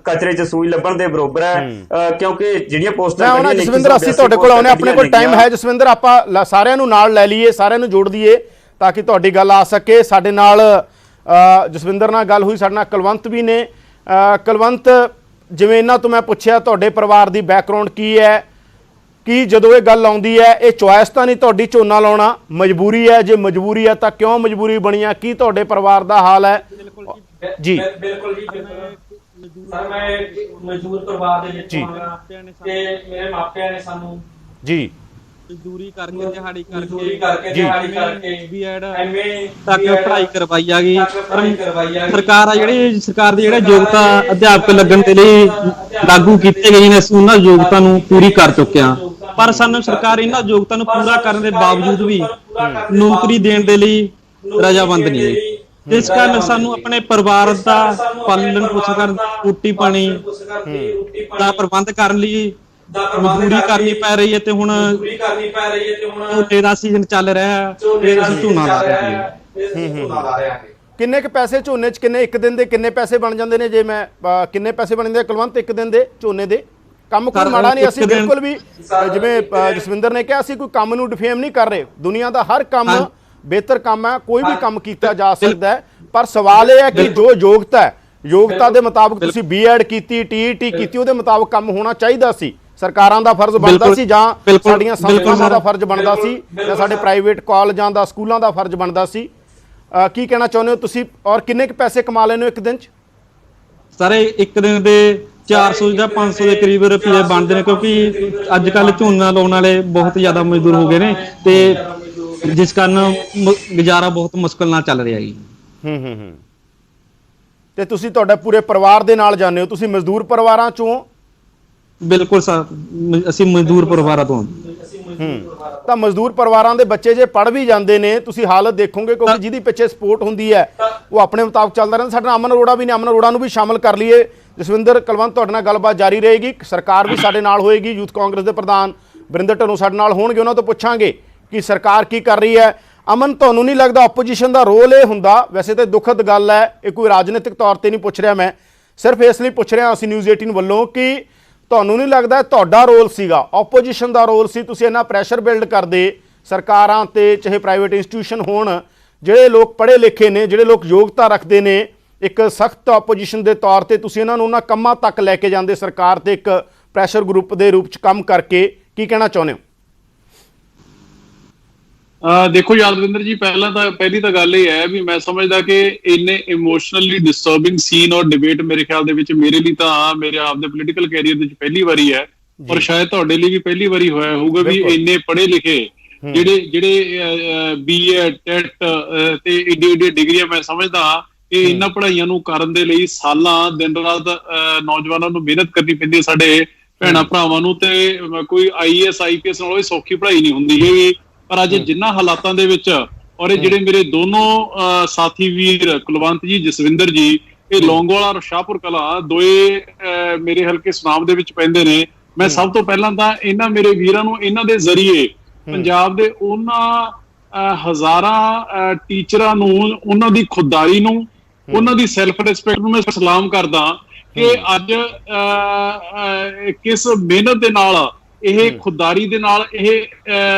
ਕਚਰੇ 'ਚ ਸੂਈ ਲੱਭਣ ਦੇ ਬਰੋਬਰ ਹੈ, ਕਿਉਂਕਿ ਜਿਹੜੀਆਂ ਪੋਸਟਾਂ ਜਸਵਿੰਦਰ ਅਸੀਂ ਤੁਹਾਡੇ ਕੋਲ ਆਉਣੇ, ਆਪਣੇ ਕੋਲ ਟਾਈਮ ਹੈ ਜਸਵਿੰਦਰ, ਆਪਾਂ ਸਾਰਿਆਂ ਨੂੰ ਨਾਲ ਲੈ ਲਈਏ, ਸਾਰਿਆਂ ਨੂੰ ਜੋੜ ਦਈਏ ਤਾਂ ਕਿ ਤੁਹਾਡੀ ਗੱਲ ਆ ਸਕੇ। ਸਾਡੇ ਨਾਲ ਜਸਵਿੰਦਰ ਨਾਲ ਗੱਲ ਹੋਈ, ਸਾਡੇ ਨਾਲ ਕੁਲਵੰਤ ਵੀ ਨੇ। ਕੁਲਵੰਤ, ਜਿਵੇਂ ਇਹਨਾਂ ਤੋਂ ਮੈਂ ਪੁੱਛਿਆ ਤੁਹਾਡੇ ਪਰਿਵਾਰ ਦੀ ਬੈਕਗ੍ਰਾਉਂਡ ਕੀ ਹੈ, ਕਿ ਜਦੋਂ ਇਹ ਗੱਲ ਆਉਂਦੀ ਹੈ ਇਹ ਚੁਆਇਸ ਤਾਂ ਨਹੀਂ ਤੁਹਾਡੀ ਝੋਨਾ ਲਾਉਣਾ, ਮਜਬੂਰੀ ਹੈ, ਜੇ ਮਜਬੂਰੀ ਹੈ ਤਾਂ ਕਿਉਂ ਮਜਬੂਰੀ ਬਣੀ ਆ, ਕੀ ਤੁਹਾਡੇ ਪਰਿਵਾਰ ਦਾ ਹਾਲ ਹੈ? ਜੀ ਬਿਲਕੁਲ ਜੀ, ਸਰ ਮੈਂ ਮਜ਼ਦੂਰ ਪਰਿਵਾਰ ਦੇ ਜੀ। ਵਿੱਚੋਂ ਆਇਆ ਤੇ ਮੇਰੇ ਮਾਪਿਆਂ ਨੇ ਸਾਨੂੰ ਜੀ ਮਜ਼ਦੂਰੀ ਕਰਕੇ ਦਿਹਾੜੀ ਮਜ਼ਦੂਰੀ ਕਰਕੇ ਜੀ। ਦਿਹਾੜੀ ਕਰਕੇ ਬੀਐਡ ਐਮਏ ਤੱਕ ਪੜ੍ਹਾਈ ਕਰਵਾਈ ਆ ਗਈ। ਪੜ੍ਹਾਈ ਕਰਵਾਈ ਆ ਗਈ। ਸਰਕਾਰ ਆ ਜਿਹੜੀ ਸਰਕਾਰ ਦੀ ਜਿਹੜਾ ਯੋਗਤਾ ਅਧਿਆਪਕ ਲੱਗਣ ਦੇ ਲਈ ਲਾਗੂ ਕੀਤੇ ਗਏ ਨੇ, ਅਸੀਂ ਉਹਨਾਂ ਯੋਗਤਾ ਨੂੰ ਪੂਰੀ ਕਰ ਚੁੱਕੇ ਹਾਂ। ਪਰ ਸਾਨੂੰ ਸਰਕਾਰ ਇਹਨਾਂ ਯੋਗਤਾ ਨੂੰ ਪੂਰਾ ਕਰਨ ਦੇ ਬਾਵਜੂਦ ਵੀ ਨੌਕਰੀ ਦੇਣ ਦੇ ਲਈ ਰਜ਼ਾਮੰਦ ਨਹੀਂ ਹੈ। ਜਿਸ ਕਾਰਨ ਸਾਨੂੰ ਆਪਣੇ ਪਰਿਵਾਰ ਦਾ ਪਾਲਣ ਪੋਸ਼ਣ ਕਰਨ, ਰੋਟੀ ਪਾਣੀ ਦਾ ਪ੍ਰਬੰਧ ਕਰਨ ਲਈ ਮਜ਼ਦੂਰੀ ਕਰਨੀ ਪੈ ਰਹੀ ਹੈ। ਤੇ ਹੁਣ ਝੋਨੇ ਦਾ ਸੀਜ਼ਨ ਚੱਲ ਰਿਹਾ ਹੈ ਤੇ ਅਸੀਂ ਝੋਨਾ ਲਾ ਰਹੇ ਹਾਂ। ਕਿੰਨੇ ਕ ਪੈਸੇ ਝੋਨੇ 'ਚ, ਕਿੰਨੇ ਇੱਕ ਦਿਨ ਦੇ ਕਿੰਨੇ ਪੈਸੇ ਬਣ ਜਾਂਦੇ ਨੇ? ਜੇ ਮੈਂ ਕਿੰਨੇ ਪੈਸੇ ਬਣ ਜਾਂਦੇ ਆ ਕੁਲਵੰਤ ਇੱਕ ਦਿਨ ਦੇ ਝੋਨੇ ਦੇ? ਕੰਮ ਕੋਈ ਮਾੜਾ ਨਹੀਂ, ਅਸੀਂ ਬਿਲਕੁਲ ਵੀ ਜਿਵੇਂ ਜਸਵਿੰਦਰ ਨੇ ਕਿਹਾ, ਅਸੀਂ ਕੋਈ ਕੰਮ ਨੂੰ ਡਿਫੇਮ ਨਹੀਂ ਕਰ ਰਹੇ। ਦੁਨੀਆ ਦਾ ਹਰ ਕੰਮ ਬਿਹਤਰ ਕੰਮ ਹੈ, ਕੋਈ ਵੀ ਕੰਮ ਕੀਤਾ ਜਾ ਸਕਦਾ ਹੈ। ਪਰ ਸਵਾਲ ਇਹ ਹੈ ਕਿ ਜੋ ਯੋਗਤਾ ਦੇ ਮੁਤਾਬਕ ਤੁਸੀਂ ਬੀਐਡ ਕੀਤੀ, ਟੀਈਟੀ ਕੀਤੀ, ਉਹਦੇ ਮੁਤਾਬਕ ਕੰਮ ਹੋਣਾ ਚਾਹੀਦਾ ਸੀ। ਸਰਕਾਰਾਂ ਦਾ ਫਰਜ਼ ਬਣਦਾ ਸੀ ਜਾਂ ਸਾਡੀਆਂ ਸੰਸਥਾਵਾਂ ਦਾ ਫਰਜ਼ ਬਣਦਾ ਸੀ ਜਾਂ ਸਾਡੇ ਪ੍ਰਾਈਵੇਟ ਕਾਲਜਾਂ ਦਾ, ਸਕੂਲਾਂ ਦਾ ਫਰਜ਼ ਬਣਦਾ ਸੀ? ਕੀ ਕਹਿਣਾ ਚਾਹੁੰਦੇ ਹੋ ਤੁਸੀਂ? ਔਰ ਕਿੰਨੇ ਕੁ ਪੈਸੇ ਕਮਾ ਲੈਂਦੇ ਹੋ ਇੱਕ ਦਿਨ 'ਚ? ਸਾਰੇ ਇੱਕ ਦਿਨ ਦੇ 400 ਜਾਂ 500 ਦੇ ਕਰੀਬ ਰੁਪਏ ਬਣਦੇ ਨੇ, ਕਿਉਂਕਿ ਅੱਜ ਕੱਲ ਝੋਨਾ ਲਾਉਣ ਵਾਲੇ ਬਹੁਤ ਜ਼ਿਆਦਾ ਮਜ਼ਦੂਰ ਹੋ ਗਏ ਨੇ ਤੇ ਜਿਸ ਕਾਰਨ ਗੁਜ਼ਾਰਾ ਬਹੁਤ ਮੁਸ਼ਕਲ ਨਾਲ ਚੱਲ ਰਿਹਾ ਜੀ। ਤੇ ਤੁਸੀਂ ਤੁਹਾਡੇ ਪੂਰੇ ਪਰਿਵਾਰ ਦੇ ਨਾਲ ਜਾਂਦੇ ਹੋ, ਤੁਸੀਂ ਮਜ਼ਦੂਰ ਪਰਿਵਾਰਾਂ ਚੋਂ? ਬਿਲਕੁਲ ਸਰ, ਅਸੀਂ ਮਜ਼ਦੂਰ ਪਰਿਵਾਰਾਂ ਤੋਂ। ਤਾਂ ਮਜ਼ਦੂਰ ਪਰਿਵਾਰਾਂ ਦੇ ਬੱਚੇ ਜੇ ਪੜ੍ਹ ਵੀ ਜਾਂਦੇ ਨੇ, ਤੁਸੀਂ ਹਾਲਤ ਦੇਖੋਗੇ, ਕਿਉਂਕਿ ਜਿਹਦੀ ਪਿੱਛੇ ਸਪੋਰਟ ਹੁੰਦੀ ਹੈ ਉਹ ਆਪਣੇ ਮੁਤਾਬਕ ਚੱਲਦਾ ਰਹਿੰਦਾ। ਸਾਡੇ ਨਾਲ ਅਮਨ ਅਰੋੜਾ ਵੀ ਨੇ, ਅਮਨ ਅਰੋੜਾ ਨੂੰ ਵੀ ਸ਼ਾਮਲ ਕਰ ਲਈਏ। ਜਸਵਿੰਦਰ, ਕੁਲਵੰਤ, ਤੁਹਾਡੇ ਨਾਲ ਗੱਲਬਾਤ ਜਾਰੀ ਰਹੇਗੀ। ਸਰਕਾਰ ਵੀ ਸਾਡੇ ਨਾਲ ਹੋਏਗੀ, ਯੂਥ ਕਾਂਗਰਸ ਦੇ ਪ੍ਰਧਾਨ ਵਰਿੰਦਰ ਢਿੱਲੋਂ ਸਾਡੇ ਨਾਲ ਹੋਣਗੇ, ਉਹਨਾਂ ਤੋਂ ਪੁੱਛਾਂਗੇ ਕਿ ਸਰਕਾਰ ਕੀ ਕਰ ਰਹੀ ਹੈ। ਅਮਨ, ਤੁਹਾਨੂੰ ਨਹੀਂ ਲੱਗਦਾ ਆਪੋਜੀਸ਼ਨ ਦਾ ਰੋਲ ਇਹ ਹੁੰਦਾ? ਵੈਸੇ ਤਾਂ ਦੁਖਦ ਗੱਲ ਹੈ, ਇਹ ਕੋਈ ਰਾਜਨੀਤਿਕ ਤੌਰ ਤੇ ਨਹੀਂ ਪੁੱਛ ਰਿਹਾ, ਮੈਂ ਸਿਰਫ ਇਸ ਲਈ ਪੁੱਛ ਰਿਹਾ ਅਸੀਂ ਨਿਊਜ਼ 18 ਵੱਲੋਂ, ਕਿ ਤੁਹਾਨੂੰ ਨਹੀਂ ਲੱਗਦਾ ਤੁਹਾਡਾ ਰੋਲ ਸੀਗਾ, ਆਪੋਜੀਸ਼ਨ ਦਾ ਰੋਲ ਸੀ, ਤੁਸੀਂ ਇੰਨਾ ਪ੍ਰੈਸ਼ਰ ਬਿਲਡ ਕਰਦੇ ਸਰਕਾਰਾਂ ਤੇ, ਚਾਹੇ ਪ੍ਰਾਈਵੇਟ ਇੰਸਟੀਟਿਊਸ਼ਨ ਹੋਣ, ਜਿਹੜੇ ਲੋਕ ਪੜ੍ਹੇ ਲਿਖੇ ਨੇ, ਜਿਹੜੇ ਲੋਕ ਯੋਗਤਾ ਰੱਖਦੇ ਨੇ, ਇੱਕ ਸਖਤ ਆਪੋਜੀਸ਼ਨ ਦੇ ਤੌਰ ਤੇ ਤੁਸੀਂ ਇਹਨਾਂ ਨੂੰ ਉਹਨਾਂ ਕੰਮਾਂ ਤੱਕ ਲੈ ਕੇ ਜਾਂਦੇ ਸਰਕਾਰ ਤੇ ਇੱਕ ਪ੍ਰੈਸ਼ਰ ਗਰੁੱਪ ਦੇ ਰੂਪ 'ਚ ਕੰਮ ਕਰਕੇ? ਕੀ ਕਹਿਣਾ ਚਾਹੁੰਦੇ ਹੋ? ਦੇਖੋ ਯਾਦਵਿੰਦਰ ਜੀ, ਪਹਿਲੀ ਤਾਂ ਗੱਲ ਇਹ ਹੈ ਵੀ ਮੈਂ ਸਮਝਦਾ ਕਿ ਇੰਨੇ ਇਮੋਸ਼ਨਲੀ ਡਿਸਟਰਬਿੰਗ ਸੀਨ ਔਰ ਡਿਬੇਟ ਮੇਰੇ ਖਿਆਲ ਦੇ ਵਿੱਚ ਮੇਰੇ ਲਈ ਤਾਂ ਮੇਰੇ ਆਪ ਦੇ ਪੋਲੀਟੀਕਲ ਕੈਰੀਅਰ ਦੇ ਵਿੱਚ ਪਹਿਲੀ ਵਾਰੀ ਹੈ, ਔਰ ਸ਼ਾਇਦ ਤੁਹਾਡੇ ਲਈ ਵੀ ਪਹਿਲੀ ਵਾਰੀ ਹੋਇਆ ਹੋਊਗਾ ਵੀ ਇੰਨੇ ਪੜ੍ਹੇ ਲਿਖੇ ਜਿਹੜੇ ਬੀਐਡ, ਟੈਟ ਤੇ ਏਡੀ ਡਿਗਰੀਆਂ, ਮੈਂ ਸਮਝਦਾ ਇਹ ਇਹਨਾਂ ਪੜ੍ਹਾਈਆਂ ਨੂੰ ਕਰਨ ਦੇ ਲਈ ਸਾਲਾਂ ਦਿਨ ਰਾਤ ਨੌਜਵਾਨਾਂ ਨੂੰ ਮਿਹਨਤ ਕਰਨੀ ਪੈਂਦੀ ਹੈ, ਸਾਡੇ ਭੈਣਾਂ ਭਰਾਵਾਂ ਨੂੰ। ਤੇ ਕੋਈ ਆਈਏਐਸ ਆਈਪੀਐਸ ਨਾਲੋਂ ਵੀ ਸੌਖੀ ਪੜ੍ਹਾਈ ਨਹੀਂ ਹੁੰਦੀ ਹੈਗੀ। ਪਰ ਅੱਜ ਜਿੰਨਾ ਹਾਲਾਤਾਂ ਦੇ ਵਿੱਚ, ਔਰ ਇਹ ਜਿਹੜੇ ਮੇਰੇ ਦੋਨੋਂ ਸਾਥੀ ਵੀਰ ਕੁਲਵੰਤ ਜੀ, ਜਸਵਿੰਦਰ ਜੀ, ਇਹ ਲੌਂਗੋਵਾਲ ਔਰ ਸ਼ਾਹਪੁਰ ਕਲਾਂ ਦੋਏ ਮੇਰੇ ਹਲਕੇ ਸੁਨਾਮ ਦੇ ਵਿੱਚ ਪੈਂਦੇ ਨੇ। ਮੈਂ ਸਭ ਤੋਂ ਪਹਿਲਾਂ ਤਾਂ ਇਹਨਾਂ ਮੇਰੇ ਵੀਰਾਂ ਨੂੰ, ਇਹਨਾਂ ਦੇ ਜ਼ਰੀਏ ਪੰਜਾਬ ਦੇ ਉਹਨਾਂ ਹਜ਼ਾਰਾਂ ਟੀਚਰਾਂ ਨੂੰ, ਉਹਨਾਂ ਦੀ ਖੁਦਦਾਰੀ ਨੂੰ, ਉਹਨਾਂ ਦੀ ਸੈਲਫ ਰਿਸਪੈਕਟ ਨੂੰ ਮੈਂ ਸਲਾਮ ਕਰਦਾ ਕਿ ਅੱਜ ਕਿਸ ਮਿਹਨਤ ਦੇ ਨਾਲ, ਇਹ ਖੁਦਦਾਰੀ ਦੇ ਨਾਲ ਇਹ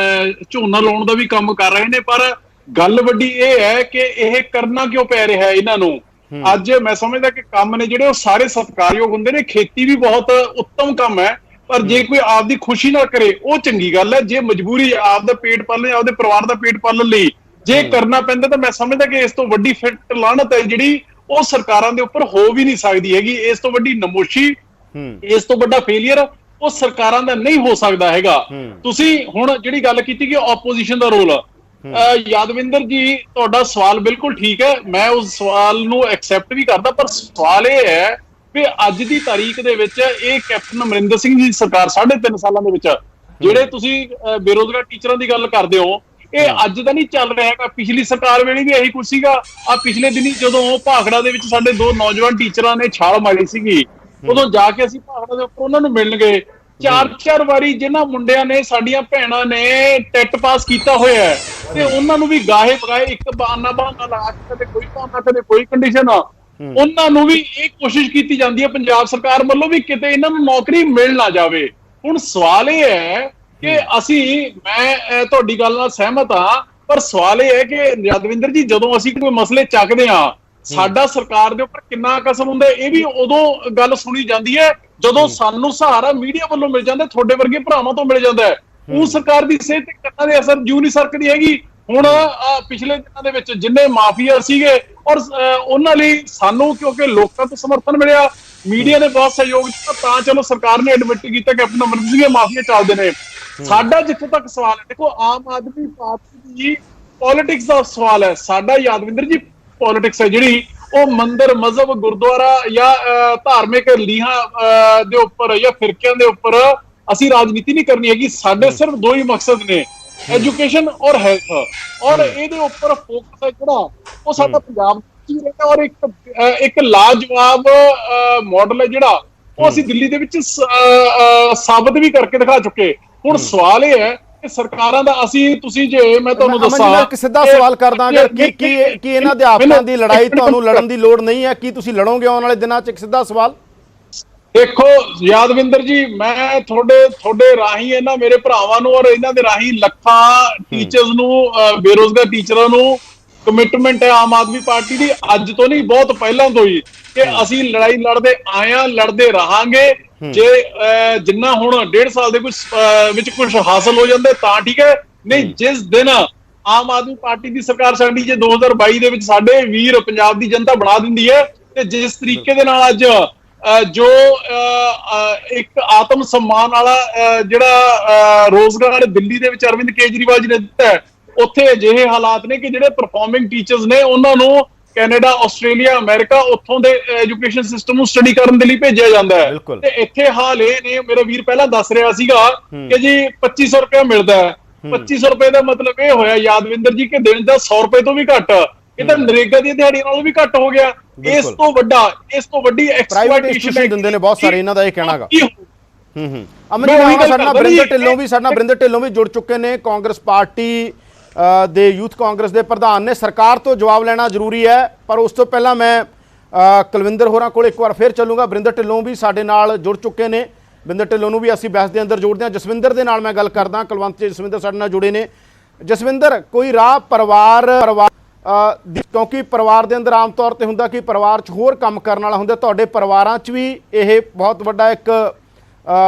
ਝੋਨਾ ਲਾਉਣ ਦਾ ਵੀ ਕੰਮ ਕਰ ਰਹੇ ਨੇ। ਪਰ ਗੱਲ ਵੱਡੀ ਇਹ ਹੈ ਕਿ ਇਹ ਕਰਨਾ ਕਿਉਂ ਪੈ ਰਿਹਾ ਹੈ ਇਹਨਾਂ ਨੂੰ? ਅੱਜ ਮੈਂ ਸਮਝਦਾ ਕਿ ਕੰਮ ਨੇ ਜਿਹੜੇ ਉਹ ਸਾਰੇ ਸਤਿਕਾਰਯੋਗ ਹੁੰਦੇ ਨੇ। ਖੇਤੀ ਵੀ ਬਹੁਤ ਉੱਤਮ ਕੰਮ ਹੈ, ਪਰ ਜੇ ਕੋਈ ਆਪਦੀ ਖੁਸ਼ੀ ਨਾਲ ਕਰੇ ਉਹ ਚੰਗੀ ਗੱਲ ਹੈ। ਜੇ ਮਜਬੂਰੀ ਆਪਦਾ ਪੇਟ ਪਾਲਣ, ਆਪਦੇ ਪਰਿਵਾਰ ਦਾ ਪੇਟ ਪਾਲਣ ਲਈ ਜੇ ਕਰਨਾ ਪੈਂਦਾ, ਤਾਂ ਮੈਂ ਸਮਝਦਾ ਕਿ ਇਸ ਤੋਂ ਵੱਡੀ ਫਿੱਟ ਲਾਹਨਤ ਹੈ ਜਿਹੜੀ ਉਹ ਸਰਕਾਰਾਂ ਦੇ ਉੱਪਰ ਹੋ ਵੀ ਨਹੀਂ ਸਕਦੀ ਹੈਗੀ। ਇਸ ਤੋਂ ਵੱਡੀ ਨਮੋਸ਼ੀ, ਇਸ ਤੋਂ ਵੱਡਾ ਫੇਲੀਅਰ ਉਹ ਸਰਕਾਰਾਂ ਦਾ ਨਹੀਂ ਹੋ ਸਕਦਾ ਹੈਗਾ। ਤੁਸੀਂ ਹੁਣ ਜਿਹੜੀ ਗੱਲ ਕੀਤੀ ਕਿ ਆਪੋਜੀਸ਼ਨ ਦਾ ਰੋਲ, ਯਾਦਵਿੰਦਰ ਜੀ ਤੁਹਾਡਾ ਸਵਾਲ ਬਿਲਕੁਲ ਠੀਕ ਹੈ, ਮੈਂ ਉਸ ਸਵਾਲ ਨੂੰ ਐਕਸੈਪਟ ਵੀ ਕਰਦਾ। ਪਰ ਸਵਾਲ ਇਹ ਹੈ ਕਿ ਅੱਜ ਦੀ ਤਾਰੀਖ ਦੇ ਵਿੱਚ ਇਹ ਕੈਪਟਨ ਅਮਰਿੰਦਰ ਸਿੰਘ ਜੀ ਸਰਕਾਰ 3.5 ਸਾਲਾਂ ਦੇ ਵਿੱਚ ਜਿਹੜੇ ਤੁਸੀਂ ਬੇਰੋਜ਼ਗਾਰ ਟੀਚਰਾਂ ਦੀ ਗੱਲ ਕਰਦੇ ਹੋ, ਇਹ ਅੱਜ ਦਾ ਨਹੀਂ ਚੱਲ ਰਿਹਾ ਹੈਗਾ। ਪਿਛਲੀ ਸਰਕਾਰ ਵੇਲੇ ਵੀ ਇਹੀ ਕੁਝ ਸੀਗਾ। ਆ ਪਿਛਲੇ ਦਿਨੀ ਜਦੋਂ ਭਾਖੜਾ ਦੇ ਵਿੱਚ ਸਾਡੇ 2 ਨੌਜਵਾਨ ਟੀਚਰਾਂ ਨੇ ਛਾਲ ਮਾਰੀ ਸੀਗੀ, ਉਦੋਂ ਜਾ ਕੇ ਅਸੀਂ ਭਾਖੜਾ ਦੇ ਉੱਪਰ ਉਹਨਾਂ ਨੂੰ ਮਿਲਣ ਗਏ। 4 ਵਾਰੀ ਜਿਨ੍ਹਾਂ ਮੁੰਡਿਆਂ ਨੇ, ਸਾਡੀਆਂ ਭੈਣਾਂ ਨੇ ਟੈਟ ਪਾਸ ਕੀਤਾ ਹੋਇਆ ਹੈ, ਤੇ ਉਹਨਾਂ ਨੂੰ ਵੀ ਗਾਹੇ ਪਗਾਏ, ਇੱਕ ਬਹਾਨਾ ਲਾ ਕੇ, ਕਦੇ ਕੋਈ ਬਹਾਨਾ, ਕਦੇ ਕੋਈ ਕੰਡੀਸ਼ਨ, ਉਹਨਾਂ ਨੂੰ ਵੀ ਇਹ ਕੋਸ਼ਿਸ਼ ਕੀਤੀ ਜਾਂਦੀ ਹੈ ਪੰਜਾਬ ਸਰਕਾਰ ਵੱਲੋਂ ਵੀ ਕਿਤੇ ਇਹਨਾਂ ਨੂੰ ਨੌਕਰੀ ਮਿਲ ਨਾ ਜਾਵੇ। ਹੁਣ ਸਵਾਲ ਇਹ ਹੈ ਕਿ ਮੈਂ ਤੁਹਾਡੀ ਗੱਲ ਨਾਲ ਸਹਿਮਤ ਹਾਂ, ਪਰ ਸਵਾਲ ਇਹ ਹੈ ਕਿ ਯਾਦਵਿੰਦਰ ਜੀ, ਜਦੋਂ ਅਸੀਂ ਕੋਈ ਮਸਲੇ ਚੱਕਦੇ ਹਾਂ, ਸਾਡਾ ਸਰਕਾਰ ਦੇ ਉੱਪਰ ਕਿੰਨਾ ਕਸਮ ਹੁੰਦਾ, ਇਹ ਵੀ ਉਦੋਂ ਗੱਲ ਸੁਣੀ ਜਾਂਦੀ ਹੈ ਜਦੋਂ ਸਾਨੂੰ ਸਹਾਰਾ ਮੀਡੀਆ ਵੱਲੋਂ ਮਿਲ ਜਾਂਦਾ, ਤੁਹਾਡੇ ਵਰਗੇ ਭਰਾਵਾਂ ਤੋਂ ਮਿਲ ਜਾਂਦਾ ਹੈ। ਉਹ ਸਰਕਾਰ ਦੀ ਸਿਹਤ ਤੇ ਕੰਨਾਂ ਦੇ ਅਸਰ ਜਿਉਂ ਨਹੀਂ ਸਰਕਦੀ ਹੈਗੀ। ਹੁਣ ਪਿਛਲੇ ਦਿਨਾਂ ਦੇ ਵਿੱਚ ਜਿੰਨੇ ਮਾਫੀਆ ਸੀਗੇ, ਔਰ ਉਹਨਾਂ ਲਈ ਸਾਨੂੰ ਕਿਉਂਕਿ ਲੋਕਾਂ ਤੋਂ ਸਮਰਥਨ ਮਿਲਿਆ, ਮੀਡੀਆ ਨੇ ਬਹੁਤ ਸਹਿਯੋਗ ਦਿੱਤਾ, ਤਾਂ ਚਲੋ ਸਰਕਾਰ ਨੇ ਐਡਮਿਟ ਕੀਤਾ ਕੈਪਟਨ ਅਮਰਿੰਦਰ ਸਿੰਘ ਦੀਆਂ ਮਾਫੀਆਂ ਚੱਲਦੇ ਨੇ। ਸਾਡਾ ਜਿੱਥੇ ਤੱਕ ਸਵਾਲ ਹੈ, ਦੇਖੋ ਆਮ ਆਦਮੀ ਪਾਰਟੀ ਦੀ ਪੋਲਿਟਿਕਸ ਦਾ ਸਵਾਲ ਹੈ, ਸਾਡਾ ਯਾਦਵਿੰਦਰ ਜੀ ਪੋਲਿਟਿਕਸ ਹੈ ਜਿਹੜੀ ਉਹ ਮੰਦਿਰ ਮਜ਼ਹਬ ਗੁਰਦੁਆਰਾ ਜਾਂ ਧਾਰਮਿਕ ਲੀਹਾਂ ਦੇ ਉੱਪਰ ਜਾਂ ਫਿਰਕਿਆਂ ਦੇ ਉੱਪਰ ਅਸੀਂ ਰਾਜਨੀਤੀ ਨਹੀਂ ਕਰਨੀ ਹੈਗੀ। ਸਾਡੇ ਸਿਰਫ ਦੋ ਹੀ ਮਕਸਦ ਨੇ, ਐਜੂਕੇਸ਼ਨ ਔਰ ਹੈਲਥ, ਔਰ ਇਹਦੇ ਉੱਪਰ ਫੋਕਸ ਹੈ ਜਿਹੜਾ ਉਹ ਸਾਡਾ ਪੰਜਾਬ ਚ ਰਹਿੰਦਾ। ਔਰ ਇੱਕ ਲਾਜਵਾਬ ਮਾਡਲ ਹੈ ਜਿਹੜਾ ਉਹ ਅਸੀਂ ਦਿੱਲੀ ਦੇ ਵਿੱਚ ਸਾਬਤ ਵੀ ਕਰਕੇ ਦਿਖਾ ਚੁੱਕੇ। ਹੁਣ ਸਵਾਲ ਇਹ ਹੈ ਕਿ ਸਰਕਾਰਾਂ ਦਾ ਤੁਸੀਂ ਜੇ ਮੈਂ ਤੁਹਾਨੂੰ ਦੱਸਾਂ ਇੱਕ ਸਿੱਧਾ ਸਵਾਲ ਕਰਦਾ, ਅਗਰ ਕੀ ਇਹਨਾਂ ਅਧਿਆਪਕਾਂ ਦੀ ਲੜਾਈ ਤੁਹਾਨੂੰ ਲੜਨ ਦੀ ਲੋੜ ਨਹੀਂ ਹੈ, ਕੀ ਤੁਸੀਂ ਲੜੋਗੇ ਆਉਣ ਵਾਲੇ ਦਿਨਾਂ 'ਚ? ਇੱਕ ਸਿੱਧਾ ਸਵਾਲ। ਦੇਖੋ ਯਾਦਵਿੰਦਰ ਜੀ, ਮੈਂ ਤੁਹਾਡੇ ਰਾਹੀਂ ਇਹਨਾਂ ਮੇਰੇ ਭਰਾਵਾਂ ਨੂੰ ਔਰ ਇਹਨਾਂ ਦੇ ਰਾਹੀਂ ਲੱਖਾਂ ਟੀਚਰਸ ਨੂੰ, ਬੇਰੋਜ਼ਗਾਰ ਟੀਚਰਾਂ ਨੂੰ ਕਮਿਟਮੈਂਟ ਹੈ ਆਮ ਆਦਮੀ ਪਾਰਟੀ ਦੀ, ਅੱਜ ਤੋਂ ਨਹੀਂ ਬਹੁਤ ਪਹਿਲਾਂ ਤੋਂ ਹੀ, ਕਿ ਅਸੀਂ ਲੜਾਈ ਲੜਦੇ ਆਏ ਹਾਂ, ਲੜਦੇ ਰਹਾਂਗੇ। ਜੇ ਜਿੰਨਾ ਹੁਣ 1.5 ਸਾਲ ਦੇ ਵਿੱਚ ਕੁਝ ਹਾਸਲ ਹੋ ਜਾਂਦਾ ਤਾਂ ਠੀਕ ਹੈ, ਨਹੀਂ ਜਿਸ ਦਿਨ ਆਮ ਆਦਮੀ ਪਾਰਟੀ ਦੀ ਸਰਕਾਰ ਸਾਡੀ ਜੇ 2022 ਦੇ ਵਿੱਚ ਸਾਡੇ ਵੀਰ ਪੰਜਾਬ ਦੀ ਜਨਤਾ ਬਣਾ ਦਿੰਦੀ ਹੈ, ਤੇ ਜਿਸ ਤਰੀਕੇ ਦੇ ਨਾਲ ਅੱਜ ਜੋ ਇੱਕ ਆਤਮ ਸਨਮਾਨ ਵਾਲਾ ਜਿਹੜਾ ਰੋਜ਼ਗਾਰ ਦਿੱਲੀ ਦੇ ਵਿੱਚ ਅਰਵਿੰਦ ਕੇਜਰੀਵਾਲ ਜੀ ਨੇ ਦਿੱਤਾ ਹੈ, ਉੱਥੇ ਅਜਿਹੇ ਹਾਲਾਤ ਨੇ ਕਿ ਜਿਹੜੇ ਪਰਫਾਰਮਿੰਗ ਟੀਚਰਸ ਨੇ ਉਹਨਾਂ ਨੂੰ ਕੈਨੇਡਾ, ਆਸਟ੍ਰੇਲੀਆ, ਅਮਰੀਕਾ ਉੱਥੋਂ ਦੇ ਐਜੂਕੇਸ਼ਨ ਸਿਸਟਮ ਨੂੰ ਸਟੱਡੀ ਕਰਨ ਦੇ ਲਈ ਭੇਜਿਆ ਜਾਂਦਾ ਹੈ। ਤੇ ਇੱਥੇ ਹਾਲ ਇਹ ਨੇ, ਮੇਰਾ ਵੀਰ ਪਹਿਲਾਂ ਦੱਸ ਰਿਹਾ ਸੀਗਾ ਕਿ ਜੀ 2500 ਰੁਪਏ ਮਿਲਦਾ ਹੈ। 2500 ਰੁਪਏ ਦਾ ਮਤਲਬ ਇਹ ਹੋਇਆ ਯਾਦਵਿੰਦਰ ਜੀ ਕਿ ਦਿਨ ਦਾ 100 ਰੁਪਏ ਤੋਂ ਵੀ ਘੱਟ, ਇਹ ਤਾਂ ਨਰੇਗਾ ਦੀ ਦਿਹਾੜੀ ਨਾਲੋਂ ਵੀ ਘੱਟ ਹੋ ਗਿਆ। ਇਸ ਤੋਂ ਵੱਡੀ ਐਕਸਪਲੋਇਟੇਸ਼ਨ ਦਿੰਦੇ ਨੇ ਬਹੁਤ ਸਾਰੇ, ਇਹਨਾਂ ਦਾ ਇਹ ਕਹਿਣਾਗਾ। ਅਮਨ ਜੀ, ਸਾਡੇ ਨਾਲ ਬਰਿੰਦਰ ਢਿੱਲੋਂ ਵੀ ਜੁੜ ਚੁੱਕੇ ਨੇ, ਕਾਂਗਰਸ ਪਾਰਟੀ ਦੇ ਯੂਥ ਕਾਂਗਰਸ ਦੇ ਪ੍ਰਧਾਨ ਨੇ। ਸਰਕਾਰ ਤੋਂ ਜਵਾਬ ਲੈਣਾ ਜ਼ਰੂਰੀ ਹੈ, ਪਰ ਉਸ ਤੋਂ ਪਹਿਲਾਂ ਮੈਂ ਕੁਲਵਿੰਦਰ ਹੋਰਾਂ ਕੋਲ ਇੱਕ ਵਾਰ ਫਿਰ ਚੱਲੂਗਾ। ਬਰਿੰਦਰ ਢਿੱਲੋਂ ਵੀ ਸਾਡੇ ਨਾਲ ਜੁੜ ਚੁੱਕੇ ਨੇ, ਬਰਿੰਦਰ ਢਿੱਲੋਂ ਨੂੰ ਵੀ ਅਸੀਂ ਬਹਿਸ ਦੇ ਅੰਦਰ ਜੋੜਦੇ ਹਾਂ। ਜਸਵਿੰਦਰ ਦੇ ਨਾਲ ਮੈਂ ਗੱਲ ਕਰਦਾ, ਕੁਲਵੰਤ ਜੀ ਜਸਵਿੰਦਰ ਸਾਡੇ ਨਾਲ ਜੁੜੇ ਨੇ। ਜਸਵਿੰਦਰ, ਕੋਈ ਰਾਹ ਪਰਿਵਾਰ ਕਿਉਂਕਿ ਪਰਿਵਾਰ ਦੇ ਅੰਦਰ ਆਮ ਤੌਰ ਤੇ ਹੁੰਦਾ ਕਿ ਪਰਿਵਾਰ 'ਚ ਹੋਰ ਕੰਮ ਕਰਨ ਵਾਲਾ ਹੁੰਦਾ, ਤੁਹਾਡੇ ਪਰਿਵਾਰਾਂ 'ਚ ਵੀ ਇਹ ਬਹੁਤ ਵੱਡਾ ਇੱਕ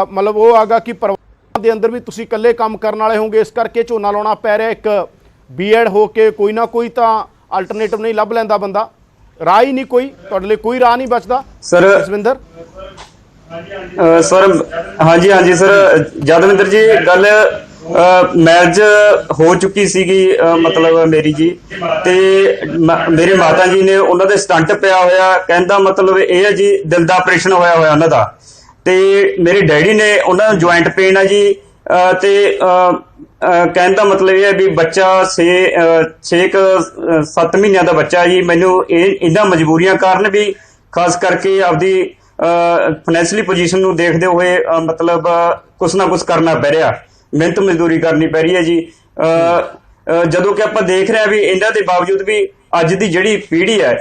ਮਤਲਬ ਉਹ ਆਗਾ ਕਿ ਪਰਿਵਾਰ ਦੇ ਅੰਦਰ ਵੀ ਤੁਸੀਂ ਇਕੱਲੇ ਕੰਮ ਕਰਨ ਵਾਲੇ ਹੋਗੇ, ਇਸ ਕਰਕੇ ਝੋਨਾ ਲਾਉਣਾ ਪੈ ਰਿਹਾ। ਇੱਕ ਬੀਐਡ ਹੋ ਕੇ ਕੋਈ ਨਾ ਕੋਈ ਤਾਂ ਅਲਟਰਨੇਟਿਵ ਨਹੀਂ ਲੱਭ ਲੈਂਦਾ ਬੰਦਾ, ਰਾਹ ਹੀ ਨਹੀਂ ਕੋਈ, ਤੁਹਾਡੇ ਲਈ ਕੋਈ ਰਾਹ ਨਹੀਂ ਬਚਦਾ ਸਰ। ਜਸਵਿੰਦਰ ਸਰ ਹਾਂਜੀ ਸਰ ਯਾਦਵਿੰਦਰ ਜੀ, ਗੱਲ ਮੈਰਿਜ ਹੋ ਚੁੱਕੀ ਸੀਗੀ ਮਤਲਬ ਮੇਰੀ ਜੀ, ਤੇ ਮੇਰੇ ਮਾਤਾ ਜੀ ਨੇ ਉਹਨਾਂ ਦੇ ਸਟੰਟ ਪਿਆ ਹੋਇਆ, ਕਹਿੰਦਾ ਮਤਲਬ ਇਹ ਹੈ ਜੀ ਦਿਲ ਦਾ ਆਪਰੇਸ਼ਨ ਹੋਇਆ ਉਹਨਾਂ ਦਾ, ਤੇ ਮੇਰੇ ਡੈਡੀ ਨੇ ਉਹਨਾਂ ਨੂੰ ਜੁਆਇੰਟ ਪੇਨ ਆ ਜੀ, ਤੇ ਕਹਿਣ ਦਾ ਮਤਲਬ ਇਹ ਹੈ ਵੀ ਬੱਚਾ 6-7 ਮਹੀਨਿਆਂ ਦਾ ਬੱਚਾ ਜੀ। ਮੈਨੂੰ ਇਹਨਾਂ ਮਜਬੂਰੀਆਂ ਕਾਰਨ ਵੀ ਖਾਸ ਕਰਕੇ ਆਪਦੀ ਫਾਈਨੈਂਸ਼ੀਅਲੀ ਪੋਜੀਸ਼ਨ ਨੂੰ ਦੇਖਦੇ ਹੋਏ ਮਤਲਬ ਕੁਛ ਨਾ ਕੁਛ ਕਰਨਾ ਪੈ ਰਿਹਾ, ਮਿਹਨਤ ਮਜ਼ਦੂਰੀ ਕਰਨੀ ਪੈ ਰਹੀ ਹੈ ਜੀ। ਜਦੋਂ ਕਿ ਆਪਾਂ ਦੇਖ ਰਹੇ ਹਾਂ ਵੀ ਇਹਨਾਂ ਦੇ ਬਾਵਜੂਦ ਵੀ ਅੱਜ ਦੀ ਜਿਹੜੀ ਪੀੜ੍ਹੀ ਹੈ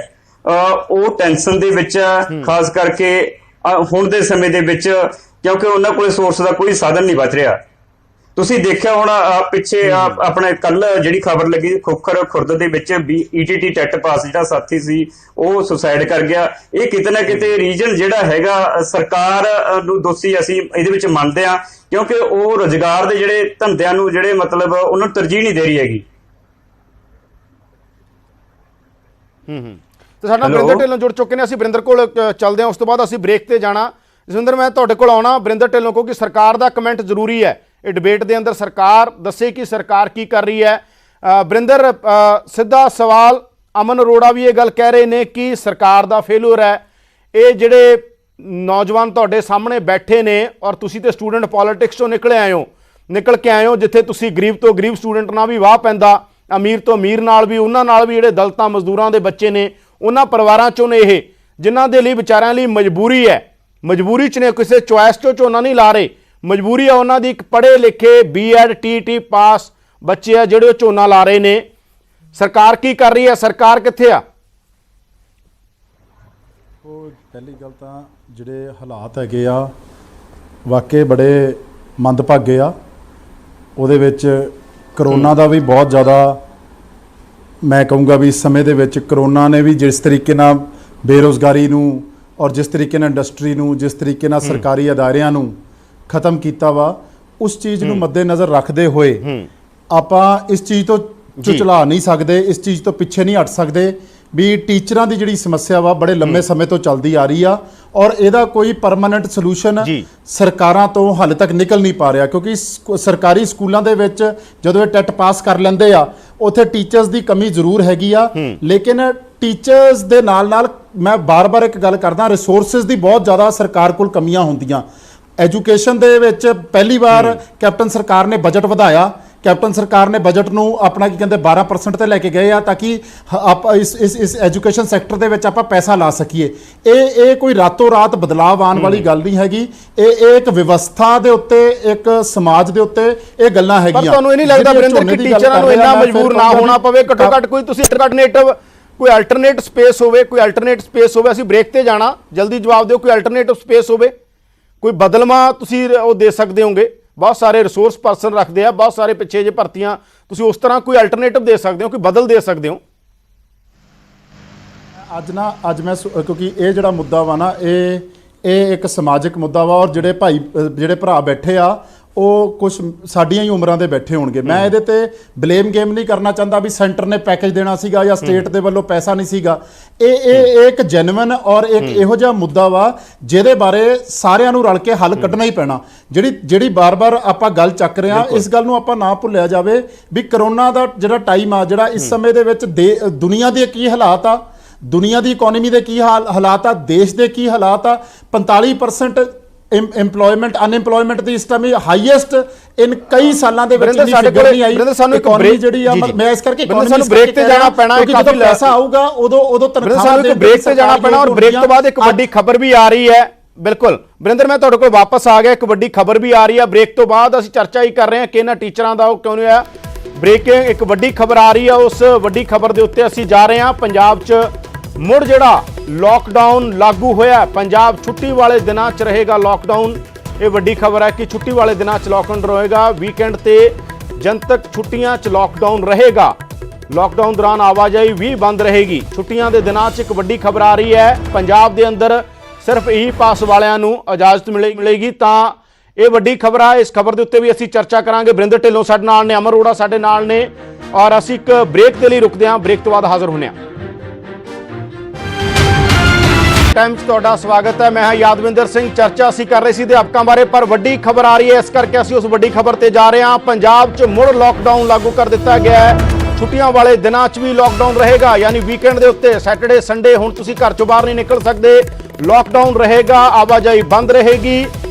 ਉਹ ਟੈਨਸ਼ਨ ਦੇ ਵਿੱਚ, ਖਾਸ ਕਰਕੇ ਹੁਣ ਦੇ ਸਮੇਂ ਦੇ ਵਿੱਚ, ਕਿਉਂਕਿ ਉਹਨਾਂ ਕੋਲ ਸੋਰਸ ਦਾ ਕੋਈ ਸਾਧਨ ਨਹੀਂ ਬਚ ਰਿਹਾ। ਤੁਸੀਂ ਦੇਖਿਆ ਹੋਣਾ ਪਿੱਛੇ ਆਪਣੇ ਕੱਲ ਜਿਹੜੀ ਖਬਰ ਲੱਗੀ ਖੋਖਰ ਖੁਰਦ ਦੇ ਵਿੱਚ ETT ਟੈਟ ਪਾਸ ਜਿਹੜਾ ਸਾਥੀ ਸੀ ਉਹ ਸੁਸਾਇਡ ਕਰ ਗਿਆ। ਇਹ ਕਿਤੇ ਨਾ ਕਿਤੇ ਰੀਜਨ ਜਿਹੜਾ ਹੈਗਾ ਸਰਕਾਰ ਨੂੰ ਦੋਸ਼ੀ ਅਸੀਂ ਇਹਦੇ ਵਿੱਚ ਮੰਨਦੇ ਹਾਂ, ਕਿਉਂਕਿ ਉਹ ਰੁਜ਼ਗਾਰ ਦੇ ਜਿਹੜੇ ਧੰਦਿਆਂ ਨੂੰ ਜਿਹੜੇ ਮਤਲਬ ਉਹਨਾਂ ਨੂੰ ਤਰਜੀਹ ਨਹੀਂ ਦੇ ਰਹੀ ਹੈਗੀ। ਤੇ ਸਾਡਾ ਬਰਿੰਦਰ ਢਿੱਲੋਂ ਜੁੜ ਚੁੱਕੇ ਨੇ, ਅਸੀਂ ਬਰਿੰਦਰ ਕੋਲ ਚੱਲਦੇ ਹਾਂ, ਉਸ ਤੋਂ ਬਾਅਦ ਅਸੀਂ ਬ੍ਰੇਕ ਤੇ ਜਾਣਾ। ਜਸਵਿੰਦਰ, ਮੈਂ ਤੁਹਾਡੇ ਕੋਲ ਆਉਣਾ ਬਰਿੰਦਰ ਢਿੱਲੋਂ ਕੋਲ, ਕਿ ਸਰਕਾਰ ਦਾ ਕਮੈਂਟ ਜ਼ਰੂਰੀ ਹੈ ਇਹ ਡਿਬੇਟ ਦੇ ਅੰਦਰ, ਸਰਕਾਰ ਦੱਸੇ ਕਿ ਸਰਕਾਰ ਕੀ ਕਰ ਰਹੀ ਹੈ। ਬਰਿੰਦਰ, ਸਿੱਧਾ ਸਵਾਲ, ਅਮਨ ਅਰੋੜਾ ਵੀ ਇਹ ਗੱਲ ਕਹਿ ਰਹੇ ਨੇ ਕਿ ਸਰਕਾਰ ਦਾ ਫੇਲੂਰ ਹੈ। ਇਹ ਜਿਹੜੇ ਨੌਜਵਾਨ ਤੁਹਾਡੇ ਸਾਹਮਣੇ ਬੈਠੇ ਨੇ, ਔਰ ਤੁਸੀਂ ਤੇ ਸਟੂਡੈਂਟ ਪੋਲਿਟਿਕਸ ਤੋਂ ਨਿਕਲ ਕੇ ਆਏ ਹੋ, ਜਿੱਥੇ ਤੁਸੀਂ ਗਰੀਬ ਤੋਂ ਗਰੀਬ ਸਟੂਡੈਂਟ ਨਾਲ ਵੀ ਵਾਹ ਪੈਂਦਾ, ਅਮੀਰ ਤੋਂ ਅਮੀਰ ਨਾਲ ਵੀ, ਉਹਨਾਂ ਨਾਲ ਵੀ ਜਿਹੜੇ ਦਲਿਤਾਂ ਮਜ਼ਦੂਰਾਂ ਦੇ ਬੱਚੇ ਨੇ, ਉਹਨਾਂ ਪਰਿਵਾਰਾਂ 'ਚੋਂ ਨੇ ਇਹ, ਜਿਨ੍ਹਾਂ ਦੇ ਲਈ ਵਿਚਾਰਿਆਂ ਲਈ ਮਜਬੂਰੀ ਹੈ, ਮਜਬੂਰੀ 'ਚ ਨੇ, ਕਿਸੇ ਚੁਆਇਸ 'ਚੋਂ ਝੋਨਾ ਨਹੀਂ ਲਾ ਰਹੇ, ਮਜਬੂਰੀ ਹੈ ਉਹਨਾਂ ਦੀ। ਇੱਕ ਪੜ੍ਹੇ ਲਿਖੇ BEd TET ਪਾਸ ਬੱਚੇ ਆ ਜਿਹੜੇ ਉਹ ਝੋਨਾ ਲਾ ਰਹੇ ਨੇ। ਸਰਕਾਰ ਕੀ ਕਰ ਰਹੀ ਹੈ? ਸਰਕਾਰ ਕਿੱਥੇ ਆ? ਉਹ ਪਹਿਲੀ ਗੱਲ ਤਾਂ ਜਿਹੜੇ ਹਾਲਾਤ ਹੈਗੇ ਆ ਵਾਕਈ ਬੜੇ ਮੰਦਭਾਗੇ ਆ। ਉਹਦੇ ਵਿੱਚ ਕਰੋਨਾ ਦਾ ਵੀ ਬਹੁਤ ਜ਼ਿਆਦਾ, ਮੈਂ ਕਹੂੰਗਾ ਵੀ ਇਸ ਸਮੇਂ ਦੇ ਵਿੱਚ ਕਰੋਨਾ ਨੇ ਵੀ ਜਿਸ ਤਰੀਕੇ ਨਾਲ ਬੇਰੁਜ਼ਗਾਰੀ ਨੂੰ ਔਰ ਜਿਸ ਤਰੀਕੇ ਨਾਲ ਇੰਡਸਟਰੀ ਨੂੰ, ਜਿਸ ਤਰੀਕੇ ਨਾਲ ਸਰਕਾਰੀ ਅਦਾਰਿਆਂ ਨੂੰ ਖਤਮ ਕੀਤਾ ਵਾ, ਉਸ ਚੀਜ਼ ਨੂੰ ਮੱਦੇਨਜ਼ਰ ਰੱਖਦੇ ਹੋਏ ਆਪਾਂ ਇਸ ਚੀਜ਼ ਤੋਂ ਚੁਚਲਾ ਨਹੀਂ ਸਕਦੇ, ਇਸ ਚੀਜ਼ ਤੋਂ ਪਿੱਛੇ ਨਹੀਂ ਹਟ ਸਕਦੇ ਵੀ ਟੀਚਰਾਂ ਦੀ ਜਿਹੜੀ ਸਮੱਸਿਆ ਵਾ ਬੜੇ ਲੰਮੇ ਸਮੇਂ ਤੋਂ ਚੱਲਦੀ ਆ ਰਹੀ ਆ ਔਰ ਇਹਦਾ ਕੋਈ ਪਰਮਾਨੈਂਟ ਸੋਲੂਸ਼ਨ ਸਰਕਾਰਾਂ ਤੋਂ ਹਾਲੇ ਤੱਕ ਨਿਕਲ ਨਹੀਂ ਪਾ ਰਿਹਾ, ਕਿਉਂਕਿ ਸਰਕਾਰੀ ਸਕੂਲਾਂ ਦੇ ਵਿੱਚ ਜਦੋਂ ਇਹ ਟੈਟ ਪਾਸ ਕਰ ਲੈਂਦੇ ਆ ਉੱਥੇ ਟੀਚਰਸ ਦੀ ਕਮੀ ਜ਼ਰੂਰ ਹੈਗੀ ਆ, ਲੇਕਿਨ ਟੀਚਰਸ ਦੇ ਨਾਲ ਮੈਂ ਬਾਰ-ਬਾਰ ਇੱਕ ਗੱਲ ਕਰਦਾ, ਰਿਸੋਰਸਿਸ ਦੀ ਬਹੁਤ ਜ਼ਿਆਦਾ ਸਰਕਾਰ ਕੋਲ ਕਮੀਆਂ ਹੁੰਦੀਆਂ। ਐਜੂਕੇਸ਼ਨ ਦੇ ਵਿੱਚ ਪਹਿਲੀ ਵਾਰ ਕੈਪਟਨ ਸਰਕਾਰ ਨੇ ਬਜਟ ਵਧਾਇਆ, ਕੈਪਟਨ ਸਰਕਾਰ ਨੇ ਬਜਟ ਨੂੰ ਆਪਣਾ ਕੀ ਕਹਿੰਦੇ 12% ਤੇ ਲੈ ਕੇ ਗਏ ਆ ਤਾਂ ਕਿ ਆਪਾਂ ਇਸ ਐਜੂਕੇਸ਼ਨ ਸੈਕਟਰ ਦੇ ਵਿੱਚ ਆਪਾਂ ਪੈਸਾ ਲਾ ਸਕੀਏ। ਇਹ ਕੋਈ ਰਾਤੋਂ ਰਾਤ ਬਦਲਾਵ ਆਉਣ ਵਾਲੀ ਗੱਲ ਨਹੀਂ ਹੈਗੀ, ਇਹ ਇੱਕ ਵਿਵਸਥਾ ਦੇ ਉੱਤੇ, ਇੱਕ ਸਮਾਜ ਦੇ ਉੱਤੇ ਇਹ ਗੱਲਾਂ ਹੈਗੀਆਂ। ਪਰ ਤੁਹਾਨੂੰ ਇਹ ਨਹੀਂ ਲੱਗਦਾ ਵਰਿੰਦਰ ਕਿ ਟੀਚਰਾਂ ਨੂੰ ਇੰਨਾ ਮਜਬੂਰ ਨਾ ਹੋਣਾ ਪਵੇ, ਘੱਟੋ ਘੱਟ ਕੋਈ ਤੁਸੀਂ ਕੋਈ ਅਲਟਰਨੇਟ ਸਪੇਸ ਹੋਵੇ, ਅਸੀਂ ਬ੍ਰੇਕ ਤੇ ਜਾਣਾ, ਜਲਦੀ ਜਵਾਬ ਦਿਓ, ਕੋਈ ਅਲਟਰਨੇਟਿਵ ਸਪੇਸ ਹੋਵੇ, ਕੋਈ ਬਦਲਵਾਂ ਤੁਸੀਂ ਉਹ ਦੇ ਸਕਦੇ ਹੋਗੇ, ਬਹੁਤ ਸਾਰੇ ਰਿਸੋਰਸ ਪਰਸਨ ਰੱਖਦੇ ਆ, ਬਹੁਤ ਸਾਰੇ ਪਿੱਛੇ ਜੇ ਭਰਤੀਆਂ, ਤੁਸੀਂ ਉਸ ਤਰ੍ਹਾਂ ਕੋਈ ਅਲਟਰਨੇਟਿਵ ਦੇ ਸਕਦੇ ਹੋ, ਕੋਈ ਬਦਲ ਦੇ ਸਕਦੇ ਹੋ? ਅੱਜ ਮੈਂ ਕਿਉਂਕਿ ਇਹ ਜਿਹੜਾ ਮੁੱਦਾ ਵਾ ਨਾ ਇਹ ਇੱਕ ਸਮਾਜਿਕ ਮੁੱਦਾ ਵਾ ਔਰ ਜਿਹੜੇ ਭਰਾ ਬੈਠੇ ਆ ਉਹ ਕੁਝ ਸਾਡੀਆਂ ਹੀ ਉਮਰਾਂ ਦੇ ਬੈਠੇ ਹੋਣਗੇ। ਮੈਂ ਇਹਦੇ ਤੇ ਬਲੇਮ ਗੇਮ ਨਹੀਂ ਕਰਨਾ ਚਾਹੁੰਦਾ ਵੀ ਸੈਂਟਰ ਨੇ ਪੈਕੇਜ ਦੇਣਾ ਸੀਗਾ ਜਾਂ ਸਟੇਟ ਦੇ ਵੱਲੋਂ ਪੈਸਾ ਨਹੀਂ ਸੀਗਾ। ਇਹ ਇੱਕ ਜੈਨੂਇਨ ਔਰ ਇੱਕ ਇਹੋ ਜਿਹਾ ਮੁੱਦਾ ਵਾ ਜਿਹਦੇ ਬਾਰੇ ਸਾਰਿਆਂ ਨੂੰ ਰਲ ਕੇ ਹੱਲ ਕੱਢਣਾ ਹੀ ਪੈਣਾ। ਜਿਹੜੀ ਬਾਰ-ਬਾਰ ਆਪਾਂ ਗੱਲ ਚੱਕ ਰਹੇ ਹਾਂ, ਇਸ ਗੱਲ ਨੂੰ ਆਪਾਂ ਨਾ ਭੁੱਲਿਆ ਜਾਵੇ ਵੀ ਕਰੋਨਾ ਦਾ ਜਿਹੜਾ ਟਾਈਮ ਆ, ਜਿਹੜਾ ਇਸ ਸਮੇਂ ਦੇ ਵਿੱਚ ਦੁਨੀਆ ਦੇ ਕੀ ਹਾਲਾਤ ਆ, ਦੁਨੀਆ ਦੀ ਇਕਨੋਮੀ ਦੇ ਕੀ ਹਾਲਾਤ ਆ, ਦੇਸ਼ ਦੇ ਕੀ ਹਾਲਾਤ ਆ, 45% ਅਨਐਮਪਲੋਇਮੈਂਟ ਦੀ ਇਸ ਟਾਈਮ ਹਾਈਐਸਟ ਇਨ ਕਈ ਸਾਲਾਂ ਦੇ ਵਿੱਚ ਨਹੀਂ ਫਿਗਰ ਨਹੀਂ ਆਈ। ਸਾਨੂੰ ਇਕਨੋਮੀ ਜਿਹੜੀ ਆ, ਮੈਂ ਇਸ ਕਰਕੇ ਸਾਨੂੰ ਬ੍ਰੇਕ ਤੇ ਜਾਣਾ ਪੈਣਾ, ਜਦੋਂ ਪੈਸਾ ਆਊਗਾ ਉਦੋਂ ਤਨਖਾਹ ਦੇ ਬ੍ਰੇਕ ਤੇ ਜਾਣਾ ਪੈਣਾ। ਔਰ ਬ੍ਰੇਕ ਤੋਂ ਬਾਅਦ ਇੱਕ ਵੱਡੀ ਖਬਰ ਵੀ ਆ ਰਹੀ ਹੈ। ਬਿਲਕੁਲ ਵਰਿੰਦਰ, ਮੈਂ ਤੁਹਾਡੇ ਕੋਲ ਵਾਪਸ ਆ ਗਿਆ। ਇੱਕ ਵੱਡੀ ਖਬਰ ਵੀ ਆ ਰਹੀ ਹੈ ਬ੍ਰੇਕ ਤੋਂ ਬਾਅਦ, ਅਸੀਂ ਚਰਚਾ ਹੀ ਕਰ ਰਹੇ ਹਾਂ ਕਿ ਇਹਨਾਂ ਟੀਚਰਾਂ ਦਾ ਉਹ ਕਿਉਂ ਨਹੀਂ ਹੋਇਆ। ਬ੍ਰੇਕਿੰਗ ਇੱਕ ਵੱਡੀ ਖਬਰ ਆ ਰਹੀ ਹੈ, ਉਸ ਵੱਡੀ ਖਬਰ ਦੇ ਉੱਤੇ ਅਸੀਂ ਜਾ ਰਹੇ ਹਾਂ। ਪੰਜਾਬ 'ਚ ਮੁੜ ਜਿਹੜਾ ਲਾਕਡਾਊਨ ਲਾਗੂ ਹੋਇਆ, ਪੰਜਾਬ ਛੁੱਟੀ ਵਾਲੇ ਦਿਨਾਂ 'ਚ ਰਹੇਗਾ ਲਾਕਡਾਊਨ। ਇਹ ਵੱਡੀ ਖਬਰ ਹੈ ਕਿ ਛੁੱਟੀ ਵਾਲੇ ਦਿਨਾਂ 'ਚ ਲਾਕਡਾਊਨ ਰਹੇਗਾ, ਵੀਕਐਂਡ ਤੇ ਜਨਤਕ ਛੁੱਟੀਆਂ 'ਚ ਲਾਕਡਾਊਨ ਰਹੇਗਾ। ਲਾਕਡਾਊਨ ਦੌਰਾਨ ਆਵਾਜਾਈ ਵੀ ਬੰਦ ਰਹੇਗੀ। ਛੁੱਟੀਆਂ ਦੇ ਦਿਨਾਂ 'ਚ ਇੱਕ ਵੱਡੀ ਖਬਰ ਆ ਰਹੀ ਹੈ, ਪੰਜਾਬ ਦੇ ਅੰਦਰ ਸਿਰਫ ਈ ਪਾਸ ਵਾਲਿਆਂ ਨੂੰ ਇਜਾਜ਼ਤ ਮਿਲੇਗੀ। ਤਾਂ ਇਹ ਵੱਡੀ ਖਬਰ ਆ, ਇਸ ਖਬਰ ਦੇ ਉੱਤੇ ਵੀ ਅਸੀਂ ਚਰਚਾ ਕਰਾਂਗੇ। ਵਰਿੰਦਰ ਢਿੱਲੋਂ ਸਾਡੇ ਨਾਲ ਨੇ, ਅਮਰ ਅਰੋੜਾ ਸਾਡੇ ਨਾਲ ਨੇ, ਔਰ ਅਸੀਂ ਇੱਕ ਬ੍ਰੇਕ ਦੇ ਲਈ ਰੁਕਦੇ ਹਾਂ। ਬ੍ਰੇਕ ਤੋਂ ਬਾਅਦ ਹਾਜ਼ਰ ਹੁੰਦੇ ਹਾਂ। ਟਾਈਮ 'ਚ ਤੁਹਾਡਾ ਸਵਾਗਤ ਹੈ। ਮੈਂ ਹਾਂ ਯਾਦਵਿੰਦਰ ਸਿੰਘ। ਚਰਚਾ ਅਸੀਂ ਕਰ ਰਹੇ ਸੀ ਅਧਿਆਪਕਾਂ ਬਾਰੇ, ਪਰ ਵੱਡੀ ਖਬਰ ਆ ਰਹੀ ਹੈ, ਇਸ ਕਰਕੇ ਅਸੀਂ ਉਸ ਵੱਡੀ ਖਬਰ ਤੇ ਜਾ ਰਹੇ ਹਾਂ। ਪੰਜਾਬ 'ਚ ਮੁੜ ਲਾਕਡਾਊਨ ਲਾਗੂ ਕਰ ਦਿੱਤਾ ਗਿਆ ਹੈ। ਛੁੱਟੀਆਂ ਵਾਲੇ ਦਿਨਾਂ 'ਚ ਵੀ ਲਾਕਡਾਊਨ ਰਹੇਗਾ, ਯਾਨੀ ਵੀਕਐਂਡ ਦੇ ਉੱਤੇ ਸੈਟਰਡੇ ਸੰਡੇ ਹੁਣ ਤੁਸੀਂ ਘਰ ਚੋਂ ਬਾਹਰ ਨਹੀਂ ਨਿਕਲ ਸਕਦੇ। ਲਾਕਡਾਊਨ ਰਹੇਗਾ, ਆਵਾਜਾਈ ਬੰਦ ਰਹੇਗੀ,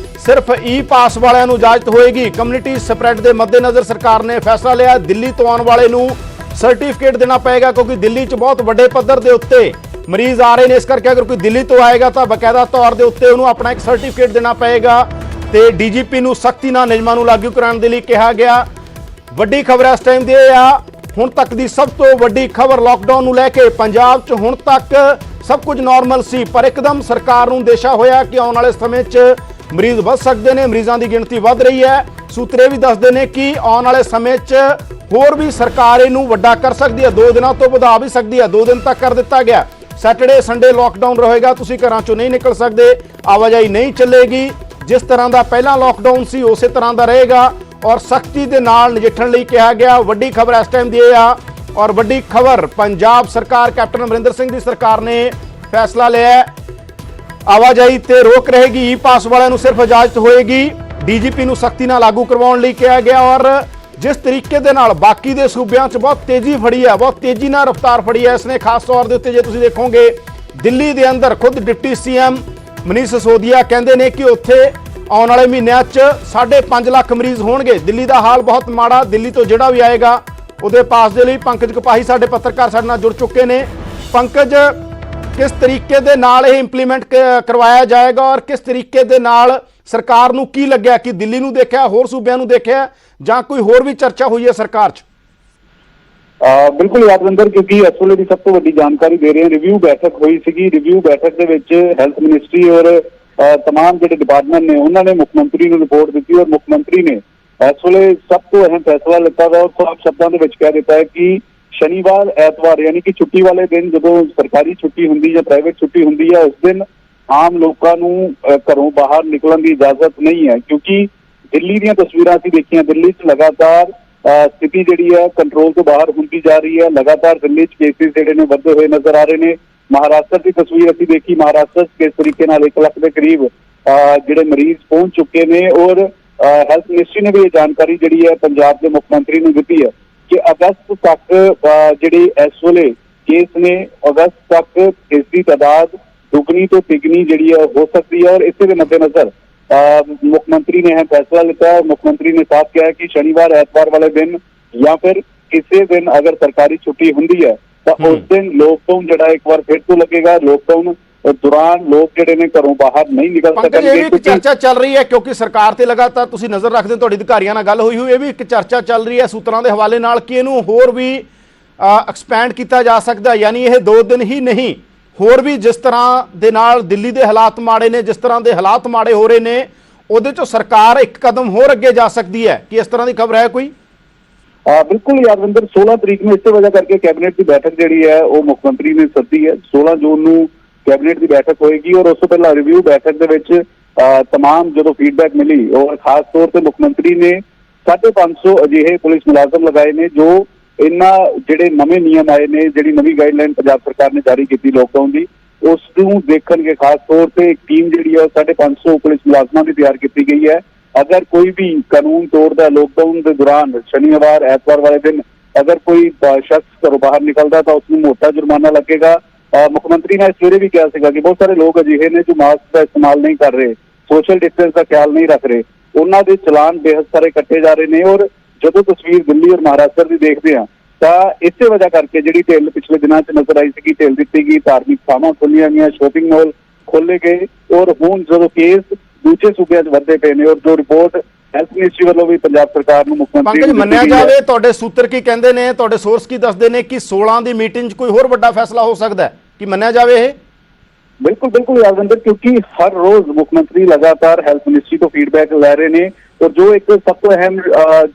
ਸਿਰਫ ਈ ਪਾਸ ਵਾਲਿਆਂ ਨੂੰ ਇਜਾਜ਼ਤ ਹੋਏਗੀ। ਕਮਿਊਨਿਟੀ ਸਪਰੈਡ ਦੇ ਮੱਦੇਨਜ਼ਰ ਸਰਕਾਰ ਨੇ ਫੈਸਲਾ ਲਿਆ, ਦਿੱਲੀ ਤੋਂ ਆਉਣ ਵਾਲੇ ਨੂੰ ਸਰਟੀਫਿਕੇਟ ਦੇਣਾ ਪਏਗਾ, ਕਿਉਂਕਿ ਦਿੱਲੀ 'ਚ ਬਹੁਤ ਵੱਡੇ ਪੱਧਰ ਦੇ ਉੱਤੇ ਮਰੀਜ਼ ਆ ਰਹੇ ਨੇ। ਇਸ ਕਰਕੇ ਅਗਰ ਕੋਈ ਦਿੱਲੀ ਤੋਂ ਆਏਗਾ ਤਾਂ ਬਕਾਇਦਾ ਤੌਰ ਦੇ ਉੱਤੇ ਉਹਨੂੰ ਆਪਣਾ ਇੱਕ ਸਰਟੀਫਿਕੇਟ ਦੇਣਾ ਪਏਗਾ ਤੇ ਡੀਜੀਪੀ ਨੂੰ ਸਖਤੀ ਨਾਲ ਨਿਯਮਾਂ ਨੂੰ ਲਾਗੂ ਕਰਾਉਣ ਦੇ ਲਈ ਕਿਹਾ ਗਿਆ। ਵੱਡੀ ਖਬਰ ਇਸ ਟਾਈਮ ਦੀ ਇਹ ਆ, ਹੁਣ ਤੱਕ ਦੀ ਸਭ ਤੋਂ ਵੱਡੀ ਖਬਰ ਲਾਕਡਾਊਨ ਨੂੰ ਲੈ ਕੇ। ਪੰਜਾਬ 'ਚ ਹੁਣ ਤੱਕ ਸਭ ਕੁਝ ਨਾਰਮਲ ਸੀ, ਪਰ ਇੱਕਦਮ ਸਰਕਾਰ ਨੂੰ ਅੰਦੇਸ਼ਾ ਹੋਇਆ ਕਿ ਆਉਣ ਵਾਲੇ ਸਮੇਂ 'ਚ ਮਰੀਜ਼ ਵੱਧ ਸਕਦੇ ਨੇ, ਮਰੀਜ਼ਾਂ ਦੀ ਗਿਣਤੀ ਵੱਧ ਰਹੀ ਹੈ। ਸੂਤਰੇ ਵੀ ਦੱਸਦੇ ਨੇ ਕਿ ਆਉਣ ਵਾਲੇ ਸਮੇਂ 'ਚ ਹੋਰ ਵੀ ਸਰਕਾਰ ਇਹਨੂੰ ਵੱਡਾ ਕਰ ਸਕਦੀ ਹੈ, 2 ਦਿਨਾਂ ਤੋਂ ਵਧਾ ਵੀ ਸਕਦੀ ਹੈ। 2 ਦਿਨ ਤੱਕ ਕਰ ਦਿੱਤਾ ਗਿਆ। ਸੈਟਰਡੇ ਸੰਡੇ ਲਾਕਡਾਊਨ ਰਹੇਗਾ, ਤੁਸੀਂ ਘਰਾਂ ਚੋਂ ਨਹੀਂ ਨਿਕਲ ਸਕਦੇ, ਆਵਾਜਾਈ ਨਹੀਂ ਚੱਲੇਗੀ। ਜਿਸ ਤਰ੍ਹਾਂ ਦਾ ਪਹਿਲਾਂ ਲਾਕਡਾਊਨ ਸੀ ਉਸੇ ਤਰ੍ਹਾਂ ਦਾ ਰਹੇਗਾ ਔਰ ਸਖਤੀ ਦੇ ਨਾਲ ਨਜਿੱਠਣ ਲਈ ਕਿਹਾ ਗਿਆ। ਵੱਡੀ ਖਬਰ ਇਸ ਟਾਈਮ ਦੀ ਇਹ ਆ, ਔਰ ਵੱਡੀ ਖਬਰ ਪੰਜਾਬ ਸਰਕਾਰ, ਕੈਪਟਨ ਅਮਰਿੰਦਰ ਸਿੰਘ ਦੀ ਸਰਕਾਰ ਨੇ ਫੈਸਲਾ ਲਿਆ, ਆਵਾਜਾਈ ਤੇ ਰੋਕ ਰਹੇਗੀ, ਈ ਪਾਸ ਵਾਲਿਆਂ ਨੂੰ ਸਿਰਫ ਇਜਾਜ਼ਤ ਹੋਏਗੀ। ਡੀਜੀਪੀ ਨੂੰ ਸਖਤੀ ਨਾਲ ਲਾਗੂ ਕਰਵਾਉਣ ਲਈ ਕਿਹਾ ਗਿਆ। ਔਰ ਜਿਸ ਤਰੀਕੇ ਦੇ ਨਾਲ ਬਾਕੀ ਦੇ ਸੂਬਿਆਂ 'ਚ ਬਹੁਤ ਤੇਜ਼ੀ ਫੜੀ ਹੈ, ਬਹੁਤ ਤੇਜ਼ੀ ਨਾਲ ਰਫ਼ਤਾਰ ਫੜੀ ਹੈ, ਇਸਨੇ ਖਾਸ ਤੌਰ ਦੇ ਉੱਤੇ ਜੇ ਤੁਸੀਂ ਦੇਖੋਗੇ ਦਿੱਲੀ ਦੇ ਅੰਦਰ ਖੁਦ ਡਿਪਟੀ ਸੀਐਮ ਮਨੀਸ਼ ਸਿਸੋਦੀਆ ਕਹਿੰਦੇ ਨੇ ਕਿ ਉੱਥੇ ਆਉਣ ਵਾਲੇ ਮਹੀਨਿਆਂ 'ਚ 5.5 ਲੱਖ ਮਰੀਜ਼ ਹੋਣਗੇ। ਦਿੱਲੀ ਦਾ ਹਾਲ ਬਹੁਤ ਮਾੜਾ। ਦਿੱਲੀ ਤੋਂ ਜਿਹੜਾ ਵੀ ਆਏਗਾ ਉਹਦੇ ਪਾਸ ਦੇ ਲਈ ਪੰਕਜ ਕਪਾਹੀ ਸਾਡੇ ਪੱਤਰਕਾਰ ਸਾਡੇ ਨਾਲ ਜੁੜ ਚੁੱਕੇ ਨੇ। ਪੰਕਜ, ਕਿਸ ਤਰੀਕੇ ਦੇ ਨਾਲ ਇਹ ਇੰਪਲੀਮੈਂਟ ਕਰਵਾਇਆ ਜਾਏਗਾ ਔਰ ਕਿਸ ਤਰੀਕੇ ਦੇ ਨਾਲ ਸਰਕਾਰ ਨੂੰ ਕੀ ਲੱਗਿਆ ਕਿ ਦਿੱਲੀ ਨੂੰ ਦੇਖਿਆ, ਹੋਰ ਸੂਬਿਆਂ ਨੂੰ ਦੇਖਿਆ, ਜਾਂ ਕੋਈ ਹੋਰ ਵੀ ਚਰਚਾ ਹੋਈ ਹੈ ਸਰਕਾਰ 'ਚ? ਬਿਲਕੁਲ ਯਾਦਵਿੰਦਰ, ਕਿਉਂਕਿ ਇਸ ਵੇਲੇ ਦੀ ਸਭ ਤੋਂ ਵੱਡੀ ਜਾਣਕਾਰੀ ਦੇ ਰਹੇ ਹਾਂ। ਰਿਵਿਊ ਬੈਠਕ ਹੋਈ ਸੀਗੀ। ਰਿਵਿਊ ਬੈਠਕ ਦੇ ਵਿੱਚ ਹੈਲਥ ਮਿਨਿਸਟਰੀ ਔਰ तमाम ਜਿਹੜੇ ਡਿਪਾਰਟਮੈਂਟ ਨੇ ਉਹਨਾਂ ਨੇ ਮੁੱਖ ਮੰਤਰੀ ਨੂੰ ਰਿਪੋਰਟ ਦਿੱਤੀ ਔਰ ਮੁੱਖ ਮੰਤਰੀ ਨੇ ਇਸ ਵੇਲੇ ਸਭ ਤੋਂ ਅਹਿਮ ਫੈਸਲਾ ਲਿੱਤਾ ਵਾ। ਸਾਫ਼ ਸ਼ਬਦਾਂ ਦੇ ਵਿੱਚ ਕਹਿ ਦਿੱਤਾ ਹੈ ਕਿ ਸ਼ਨੀਵਾਰ ਐਤਵਾਰ ਯਾਨੀ ਕਿ ਛੁੱਟੀ ਵਾਲੇ ਦਿਨ, ਜਦੋਂ ਸਰਕਾਰੀ ਛੁੱਟੀ ਹੁੰਦੀ ਜਾਂ ਪ੍ਰਾਈਵੇਟ ਛੁੱਟੀ ਹੁੰਦੀ ਹੈ, ਉਸ ਦਿਨ ਆਮ ਲੋਕਾਂ ਨੂੰ ਘਰੋਂ ਬਾਹਰ ਨਿਕਲਣ ਦੀ ਇਜਾਜ਼ਤ ਨਹੀਂ ਹੈ। ਕਿਉਂਕਿ ਦਿੱਲੀ ਦੀਆਂ ਤਸਵੀਰਾਂ ਅਸੀਂ ਦੇਖੀਆਂ, ਦਿੱਲੀ 'ਚ ਲਗਾਤਾਰ ਸਥਿਤੀ ਜਿਹੜੀ ਹੈ ਕੰਟਰੋਲ ਤੋਂ ਬਾਹਰ ਹੁੰਦੀ ਜਾ ਰਹੀ ਹੈ। ਲਗਾਤਾਰ ਦਿੱਲੀ 'ਚ ਕੇਸਿਸ ਜਿਹੜੇ ਨੇ ਵੱਧਦੇ ਹੋਏ ਨਜ਼ਰ ਆ ਰਹੇ ਨੇ। ਮਹਾਰਾਸ਼ਟਰ ਦੀ ਤਸਵੀਰ ਅਸੀਂ ਦੇਖੀ, ਮਹਾਰਾਸ਼ਟਰ 'ਚ ਕਿਸ ਤਰੀਕੇ ਨਾਲ 1 ਲੱਖ ਦੇ ਕਰੀਬ ਜਿਹੜੇ ਮਰੀਜ਼ ਪਹੁੰਚ ਚੁੱਕੇ ਨੇ ਔਰ ਹੈਲਥ ਮਿਨਿਸਟਰੀ ਨੇ ਵੀ ਇਹ ਜਾਣਕਾਰੀ ਜਿਹੜੀ ਹੈ ਪੰਜਾਬ ਦੇ ਮੁੱਖ ਮੰਤਰੀ ਨੂੰ ਦਿੱਤੀ ਹੈ ਕਿ ਅਗਸਤ ਤੱਕ ਜਿਹੜੇ ਇਸ ਵੇਲੇ ਕੇਸ ਨੇ, ਅਗਸਤ ਤੱਕ ਇਸ ਦੀ ਤਾਦਾਦ ਦੁੱਗਣੀ ਤੋਂ ਤਿੱਗਣੀ ਜਿਹੜੀ ਹੈ ਹੋ ਸਕਦੀ ਹੈ। ਔਰ ਇਸੇ ਦੇ ਮੱਦੇਨਜ਼ਰ ਮੁੱਖ ਮੰਤਰੀ ਨੇ ਇਹ ਫੈਸਲਾ ਲਿੱਤਾ ਹੈ। ਮੁੱਖ ਮੰਤਰੀ ਨੇ ਸਾਫ਼ ਕਿਹਾ ਕਿ ਸ਼ਨੀਵਾਰ ਐਤਵਾਰ ਵਾਲੇ ਦਿਨ ਜਾਂ ਫਿਰ ਕਿਸੇ ਦਿਨ ਅਗਰ ਸਰਕਾਰੀ ਛੁੱਟੀ ਹੁੰਦੀ ਹੈ ਤਾਂ ਉਸ ਦਿਨ ਲੋਕਡਾਊਨ ਜਿਹੜਾ ਇੱਕ ਵਾਰ ਫਿਰ ਤੋਂ ਲੱਗੇਗਾ। ਲੋਕਡਾਊਨ ਦੌਰਾਨ ਲੋਕ ਜਿਹੜੇ ਨੇ ਘਰੋਂ ਬਾਹਰ ਨਹੀਂ ਨਿਕਲ ਪੰਕਜ, ਇਹ ਵੀ ਇੱਕ ਚਰਚਾ ਚੱਲ ਰਹੀ ਹੈ ਕਿਉਂਕਿ ਸਰਕਾਰ ਤੇ ਲਗਾਤਾਰ ਤੁਸੀਂ ਨਜ਼ਰ ਰੱਖਦੇ ਹੋ, ਤੁਹਾਡੇ ਅਧਿਕਾਰੀਆਂ ਨਾਲ ਗੱਲ ਹੋਈ ਇਹ ਵੀ ਇੱਕ ਚਰਚਾ ਚੱਲ ਰਹੀ ਹੈ ਸੂਤਰਾਂ ਦੇ ਹਵਾਲੇ ਨਾਲ ਕਿ ਇਹਨੂੰ ਹੋਰ ਵੀ ਐਕਸਪੈਂਡ ਕੀਤਾ ਜਾ ਸਕਦਾ, ਯਾਨੀ ਇਹ 2 ਦਿਨ ਹੀ ਨਹੀਂ, ਹੋਰ ਵੀ ਜਿਸ ਤਰ੍ਹਾਂ ਦੇ ਨਾਲ ਦਿੱਲੀ ਦੇ ਹਾਲਾਤ ਮਾੜੇ ਨੇ, ਜਿਸ ਤਰ੍ਹਾਂ ਦੇ ਹਾਲਾਤ ਮਾੜੇ ਹੋ ਰਹੇ ਨੇ, ਉਹਦੇ ਚੋਂ ਸਰਕਾਰ ਇੱਕ ਕਦਮ ਹੋਰ ਅੱਗੇ ਜਾ ਸਕਦੀ ਹੈ। ਕਿ ਇਸ ਤਰ੍ਹਾਂ ਦੀ ਖਬਰ ਹੈ ਕੋਈ? ਬਿਲਕੁਲ ਯਾਦਵਿੰਦਰ, 16 ਤਰੀਕ ਨੂੰ ਇਸੇ ਵਜ੍ਹਾ ਕਰਕੇ ਕੈਬਨਿਟ ਦੀ ਬੈਠਕ ਜਿਹੜੀ ਹੈ ਉਹ ਮੁੱਖ ਮੰਤਰੀ ਨੇ ਸੱਦੀ ਹੈ। 16 ਜੂਨ ਨੂੰ ਕੈਬਨਿਟ ਦੀ ਬੈਠਕ ਹੋਏਗੀ ਔਰ ਉਸ ਤੋਂ ਪਹਿਲਾਂ ਰਿਵਿਊ ਬੈਠਕ ਦੇ ਵਿੱਚ तमाम जो फीडबैक मिली और खास तौर पर मुख्यमंत्री ने 550 अजिहे पुलिस मुलाजम लगाए ने जो इन्ना जिहड़े नवे नियम आए ने जिहड़ी नवी गाइडलाइन पंजाब सरकार ने जारी की लॉकडाउन की उसनूं देखणगे। खास तौर पर एक टीम जिहड़ी है 550 पुलिस मुलाजमां की तैयार की गई है। अगर कोई भी कानून तोड़ता लॉकडाउन के दौरान शनिवार एतवार वाले दिन अगर कोई शख्स घरों बाहर निकलता तो उसमें मोटा जुर्माना लगेगा। मुख्यमंत्री ने सवेरे भी कहा कि बहुत सारे लोग अजिहे ने जो मास्क का इस्तेमाल नहीं कर रहे, सोशल डिस्टेंस का ख्याल नहीं रख रहे, उन्होंने दे चलान बेहद सारे कट्टे जा रहे हैं। और जो तस्वीर दिल्ली और महाराष्ट्र की देखते हैं तो इस वजह करके जी ढिल पिछले दिनों च नजर आई सी, ढिल दी गई, धार्मिक थावां खोलियां गई, शॉपिंग मॉल खोले गए और हुण जो केस दूसरे सूबे वधदे पे ने और जो रिपोर्ट हेल्थ मिनिस्ट्री वालों भी पंजाब सरकार नूं मुख्यमंत्री पंकज मन्निया जावे तुहाडे सूत्र की कहंदे ने, तुहाडे सोर्स की दसदे ने कि 16 दी मीटिंग कोई होर वड्डा फैसला हो सकदा है कि मन्निया जावे ये? बिल्कुल बिल्कुल यादविंदर, क्योंकि हर रोज मुख्यमंत्री लगातार हेल्थ मिनिस्ट्री तो फीडबैक लै रहे ने और जो एक सब तो अहम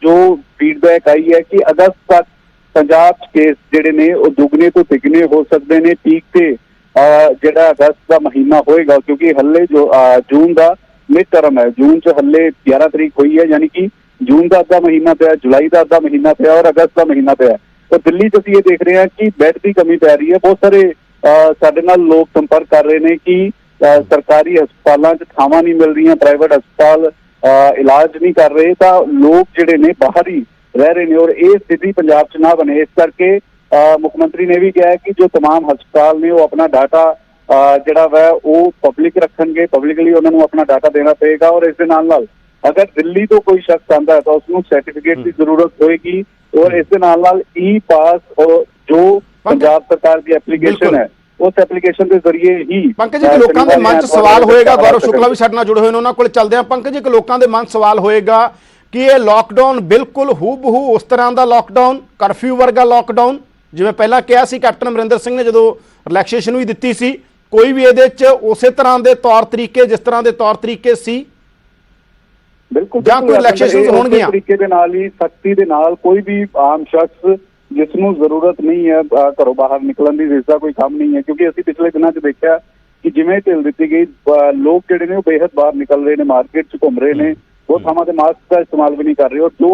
जो फीडबैक आई है कि अगस्त तक पंजाब केस जिहड़े ने वो दुगने तो तिगने हो सकते हैं। पीक से जिहड़ा अगस्त का महीना होएगा क्योंकि हल्ले जो जून का मिड टर्म है, जून च हल्ले 11 तरीक हुई है, यानी कि जून का अद्धा महीना पिया, जुलाई का अद्धा महीना पिया और अगस्त का महीना पिया। तो दिल्ली च असीं ये देख रहे हैं कि बैड की कमी पै रही है। बहुत सारे साडे नाल लोग संपर्क कर रहे हैं कि सरकारी हस्पतालों च थावां नहीं मिल रही, प्राइवेट हस्पताल इलाज नहीं कर रहे, तो लोग जिहड़े ने बाहर ही रह रहे हैं और ये स्थिति पंजाब च ना बने। इस करके मुख्यमंत्री ने भी कहा है कि जो तमाम हस्पताल ने वो अपना डाटा जिहड़ा वै वो पब्लिक रखणगे, पब्लिकली उन्होंने अपना डाटा देना पड़ेगा। और इस दे नाल अगर दिल्ली तो कोई शख्स आता है तो उसनूं सर्टिफिकेट की जरूरत होएगी और इस दे नाल ई पास और जो पंजाब सरकार की एप्लीकेशन है उस एप्लीकेशन के जरिए ही पंकज एक लोगों के मन च सवाल होएगा, गौरव शुक्ला भी साडे नाल जुड़े हुए ने, उन्हां कोल चलदे आ। पंकज एक लोगों के मन सवाल होएगा कि ये लॉकडाउन बिल्कुल हूबहू उस तरह का लॉकडाउन, कर्फ्यू वर्गा लॉकडाउन जिवें पहला कहा सी कैप्टन अमरिंदर सिंह ने जो रिलैक्सेशन भी दी सी, कोई भी इहदे च उस तरह के तौर तरीके जिस तरह के तौर तरीके सी बिल्कुल कोई रिलैक्सेशन होणगियां तरीके दे नाल ही सख्ती दे नाल कोई भी आम शख्स जिसनूं जरूरत नहीं है घरों बाहर निकलण दी, जिसका कोई काम नहीं है। क्योंकि असीं पिछले दिनों च देखा कि जिवें ढिल दी गई लोग जिहड़े ने बेहद बाहर निकल रहे हैं, मार्केट च घूम रहे हैं, वो थावां ते मास्क का इस्तेमाल भी नहीं कर रहे और जो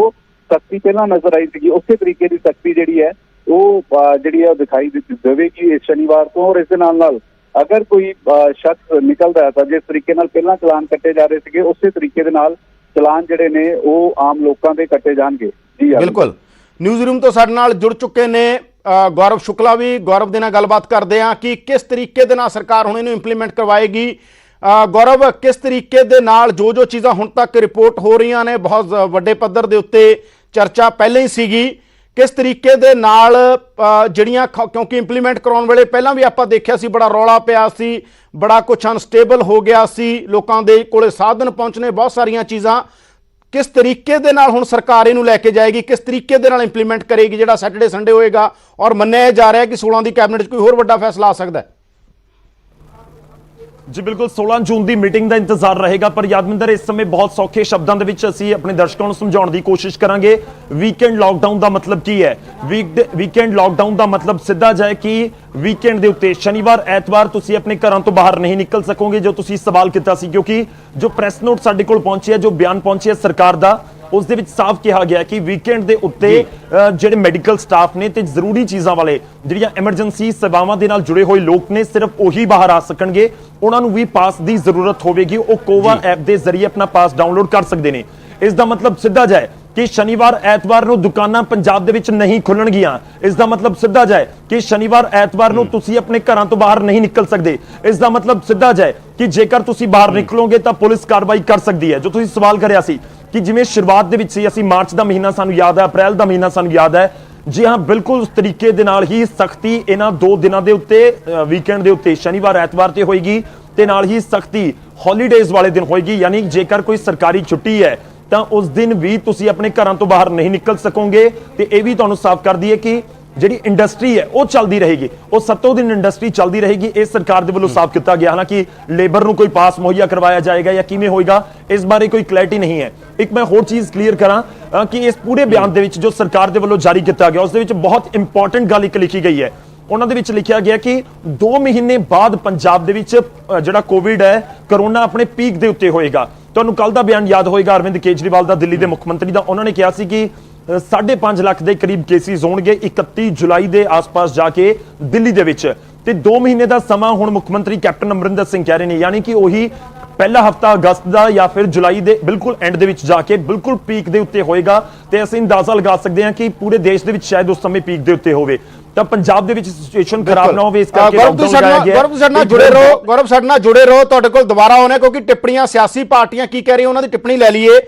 सख्ती पहला नजर आई थी उस तरीके की सख्ती जिहड़ी है वो जिहड़ी है दिखाई देवेगी इस शनिवार को। और इस दे नाल अगर कोई शख्स निकलता है तो जिस तरीके नाल पहला चलान कट्टे जा रहे थे उस तरीके दे नाल चलान जिहड़े ने वो आम लोगों के कट्टे जाणगे। जी बिल्कुल। न्यूज़ रूम तो साडे नाल जुड़ चुके ने गौरव शुक्ला भी, गौरव दे नाल गलबात करदे आ कि किस तरीके दे नाल सरकार हुण इहनूं इंप्लीमेंट करवाएगी। गौरव किस तरीके दे नाल जो चीज़ां हुण तक रिपोर्ट हो रही ने, बहुत वड्डे पद्धर दे उत्ते चर्चा पहले ही सीगी, किस तरीके दे नाल जिहड़ियां क्योंकि इंप्लीमेंट कराउण वेले पहलां भी आपां देखिया सी बड़ा रौला पिया सी, बड़ा कुछ अनस्टेबल हो गया सी, लोकां दे कोले साधन पहुंचने बहुत सारियां चीज़ां, किस तरीके दे नाल हुण सरकार इहनूं लैके जाएगी, किस तरीके दे नाल इंप्लीमेंट करेगी जिहड़ा सैटरडे संडे होएगा और मन्निया जा रहा है कि 16 की कैबिनेट कोई होर वड्डा फैसला आ सकदा है? जी बिल्कुल 16 जून की मीटिंग का इंतजार रहेगा पर यादविंदर इस समय बहुत सौखे शब्दों के विच असीं अपने दर्शकों को समझाउण की कोशिश करांगे। वीकेंड लॉकडाउन का मतलब की है? वीकेंड लॉकडाउन का मतलब सीधा जाए कि वीकेंड के उत्ते शनिवार एतवार तुसीं अपने घरों तो बाहर नहीं निकल सकोगे जो तुसीं सवाल किया सी, क्योंकि जो प्रैस नोट साडे कोल पहुंचे है, जो बयान पहुंचे है सरकार का, ਉਸ ਦੇ ਵਿੱਚ ਸਾਫ਼ ਕਿਹਾ ਗਿਆ ਕਿ ਵੀਕਐਂਡ ਦੇ ਉੱਤੇ ਜਿਹੜੇ ਮੈਡੀਕਲ ਸਟਾਫ ਨੇ ਤੇ ਜ਼ਰੂਰੀ ਚੀਜ਼ਾਂ ਵਾਲੇ ਜਿਹੜੀਆਂ ਐਮਰਜੈਂਸੀ ਸੇਵਾਵਾਂ ਦੇ ਨਾਲ ਜੁੜੇ ਹੋਏ ਲੋਕ ਨੇ ਸਿਰਫ ਉਹੀ ਬਾਹਰ ਆ ਸਕਣਗੇ। ਉਹਨਾਂ ਨੂੰ ਵੀ ਪਾਸ ਦੀ ਜ਼ਰੂਰਤ ਹੋਵੇਗੀ, ਉਹ ਕੋਵਾ ਐਪ ਦੇ ਜ਼ਰੀਏ ਆਪਣਾ ਪਾਸ ਡਾਊਨਲੋਡ ਕਰ ਸਕਦੇ ਨੇ। ਇਸ ਦਾ ਮਤਲਬ ਸਿੱਧਾ ਜਾਏ ਕਿ ਸ਼ਨੀਵਾਰ ਐਤਵਾਰ ਨੂੰ ਦੁਕਾਨਾਂ ਪੰਜਾਬ ਦੇ ਵਿੱਚ ਨਹੀਂ ਖੁੱਲਣਗੀਆਂ। ਇਸ ਦਾ ਮਤਲਬ ਸਿੱਧਾ ਜਾਏ ਕਿ ਸ਼ਨੀਵਾਰ ਐਤਵਾਰ ਨੂੰ ਤੁਸੀਂ ਆਪਣੇ ਘਰਾਂ ਤੋਂ ਬਾਹਰ ਨਹੀਂ ਨਿਕਲ ਸਕਦੇ। ਇਸ ਦਾ ਮਤਲਬ ਸਿੱਧਾ ਜਾਏ ਕਿ ਜੇਕਰ ਤੁਸੀਂ ਬਾਹਰ ਨਿਕਲੋਗੇ ਤਾਂ ਪੁਲਿਸ ਕਾਰਵਾਈ ਕਰ ਸਕਦੀ ਹੈ। ਜੋ ਤੁਸੀਂ ਸਵਾਲ ਕਰਿਆ ਸੀ ਕਿ ਜਿਵੇਂ ਸ਼ੁਰੂਆਤ ਦੇ ਵਿੱਚ ਸੀ, ਅਸੀਂ ਮਾਰਚ ਦਾ ਮਹੀਨਾ ਸਾਨੂੰ ਯਾਦ ਹੈ, ਅਪ੍ਰੈਲ ਦਾ ਮਹੀਨਾ ਸਾਨੂੰ ਯਾਦ ਹੈ, ਜੀ ਹਾਂ ਬਿਲਕੁਲ ਉਸ ਤਰੀਕੇ ਦੇ ਨਾਲ ਹੀ ਸਖਤੀ ਇਹਨਾਂ 2 ਦਿਨਾਂ ਦੇ ਉੱਤੇ ਵੀਕਐਂਡ ਦੇ ਉੱਤੇ ਸ਼ਨੀਵਾਰ ਐਤਵਾਰ ਤੇ ਹੋਏਗੀ ਤੇ ਨਾਲ ਹੀ ਸਖਤੀ ਹੌਲੀਡੇਜ਼ ਵਾਲੇ ਦਿਨ ਹੋਏਗੀ। ਯਾਨੀ ਜੇਕਰ ਕੋਈ ਸਰਕਾਰੀ ਛੁੱਟੀ ਹੈ ਤਾਂ ਉਸ ਦਿਨ ਵੀ ਤੁਸੀਂ ਆਪਣੇ ਘਰਾਂ ਤੋਂ ਬਾਹਰ ਨਹੀਂ ਨਿਕਲ ਸਕੋਗੇ। ਤੇ ਇਹ ਵੀ ਤੁਹਾਨੂੰ ਸਾਫ਼ ਕਰ ਦਈਏ ਕਿ ਜਿਹੜੀ ਇੰਡਸਟਰੀ ਹੈ ਉਹ ਚੱਲਦੀ ਰਹੇਗੀ, ਉਹ 7 ਦਿਨ ਇੰਡਸਟਰੀ ਚੱਲਦੀ ਰਹੇਗੀ। ਇਹ ਸਰਕਾਰ ਦੇ ਵੱਲੋਂ ਸਾਫ਼ ਕੀਤਾ ਗਿਆ। ਹਾਲਾਂਕਿ ਲੇਬਰ ਨੂੰ ਕੋਈ ਪਾਸ ਮੁਹੱਈਆ ਕਰਵਾਇਆ ਜਾਏਗਾ ਜਾਂ ਕਿਵੇਂ ਹੋਏਗਾ ਇਸ ਬਾਰੇ ਕੋਈ ਕਲੈਰਿਟੀ ਨਹੀਂ ਹੈ। ਇੱਕ ਮੈਂ ਹੋਰ ਚੀਜ਼ ਕਲੀਅਰ ਕਰਾਂ ਕਿ ਇਸ ਪੂਰੇ ਬਿਆਨ ਦੇ ਵਿੱਚ ਜੋ ਸਰਕਾਰ ਦੇ ਵੱਲੋਂ ਜਾਰੀ ਕੀਤਾ ਗਿਆ ਉਸ ਦੇ ਵਿੱਚ ਬਹੁਤ ਇੰਪੋਰਟੈਂਟ ਗੱਲ ਇੱਕ ਲਿਖੀ ਗਈ ਹੈ। ਉਹਨਾਂ ਦੇ ਵਿੱਚ ਲਿਖਿਆ ਗਿਆ ਕਿ 2 ਮਹੀਨੇ ਬਾਅਦ ਪੰਜਾਬ ਦੇ ਵਿੱਚ ਜਿਹੜਾ ਕੋਵਿਡ ਹੈ, ਕਰੋਨਾ ਆਪਣੇ ਪੀਕ ਦੇ ਉੱਤੇ ਹੋਏਗਾ। ਤੁਹਾਨੂੰ ਕੱਲ ਦਾ ਬਿਆਨ ਯਾਦ ਹੋਏਗਾ ਅਰਵਿੰਦ ਕੇਜਰੀਵਾਲ ਦਾ, ਦਿੱਲੀ ਦੇ ਮੁੱਖ ਮੰਤਰੀ ਦਾ। ਉਹਨਾਂ ਨੇ ਕਿਹਾ ਸੀ ਕਿ 5.5 ਲੱਖ ਦੇ ਕਰੀਬ ਕੇਸਿਸ ਹੋਣਗੇ 31 ਜੁਲਾਈ ਦੇ ਆਸ-ਪਾਸ ਜਾ ਕੇ ਦਿੱਲੀ ਦੇ ਵਿੱਚ। ਤੇ 2 ਮਹੀਨੇ ਦਾ ਸਮਾਂ ਹੁਣ ਮੁੱਖ ਮੰਤਰੀ ਕੈਪਟਨ ਅਮਰਿੰਦਰ ਸਿੰਘ ਕਹਿ ਰਹੇ ਨੇ, ਯਾਨੀ ਕਿ ਉਹੀ ਪਹਿਲਾ ਹਫਤਾ ਅਗਸਤ ਦਾ ਜਾਂ ਫਿਰ ਜੁਲਾਈ ਦੇ ਬਿਲਕੁਲ ਐਂਡ ਦੇ ਵਿੱਚ ਜਾ ਕੇ ਬਿਲਕੁਲ ਪੀਕ ਦੇ ਉੱਤੇ ਹੋਏਗਾ। ਤੇ ਅਸੀਂ ਅੰਦਾਜ਼ਾ ਲਗਾ ਸਕਦੇ ਹਾਂ ਕਿ ਪੂਰੇ ਦੇਸ਼ ਦੇ ਵਿੱਚ ਸ਼ਾਇਦ ਉਸ ਸਮੇਂ ਪੀਕ ਦੇ ਉੱਤੇ ਹੋਵੇ। ਤਾਂ ਪੰਜਾਬ ਦੇ ਵਿੱਚ ਸਿਚੁਏਸ਼ਨ ਖਰਾਬ ਨਾ ਹੋਵੇ, ਇਸ ਕਰਕੇ ਗੌਰਵ ਸਾਡੇ ਨਾਲ ਜੁੜੇ ਰਹੋ। ਤੁਹਾਡੇ ਕੋਲ ਦੁਬਾਰਾ ਆਉਣਾ ਕਿਉਂਕਿ ਟਿੱਪਣੀਆਂ ਸਿਆਸੀ ਪਾਰਟੀਆਂ ਕੀ ਕਹਿ ਰਹੀਆਂ ਉਹਨਾਂ ਦੀ ਟਿੱਪਣੀ ਲੈ ਲਈਏ।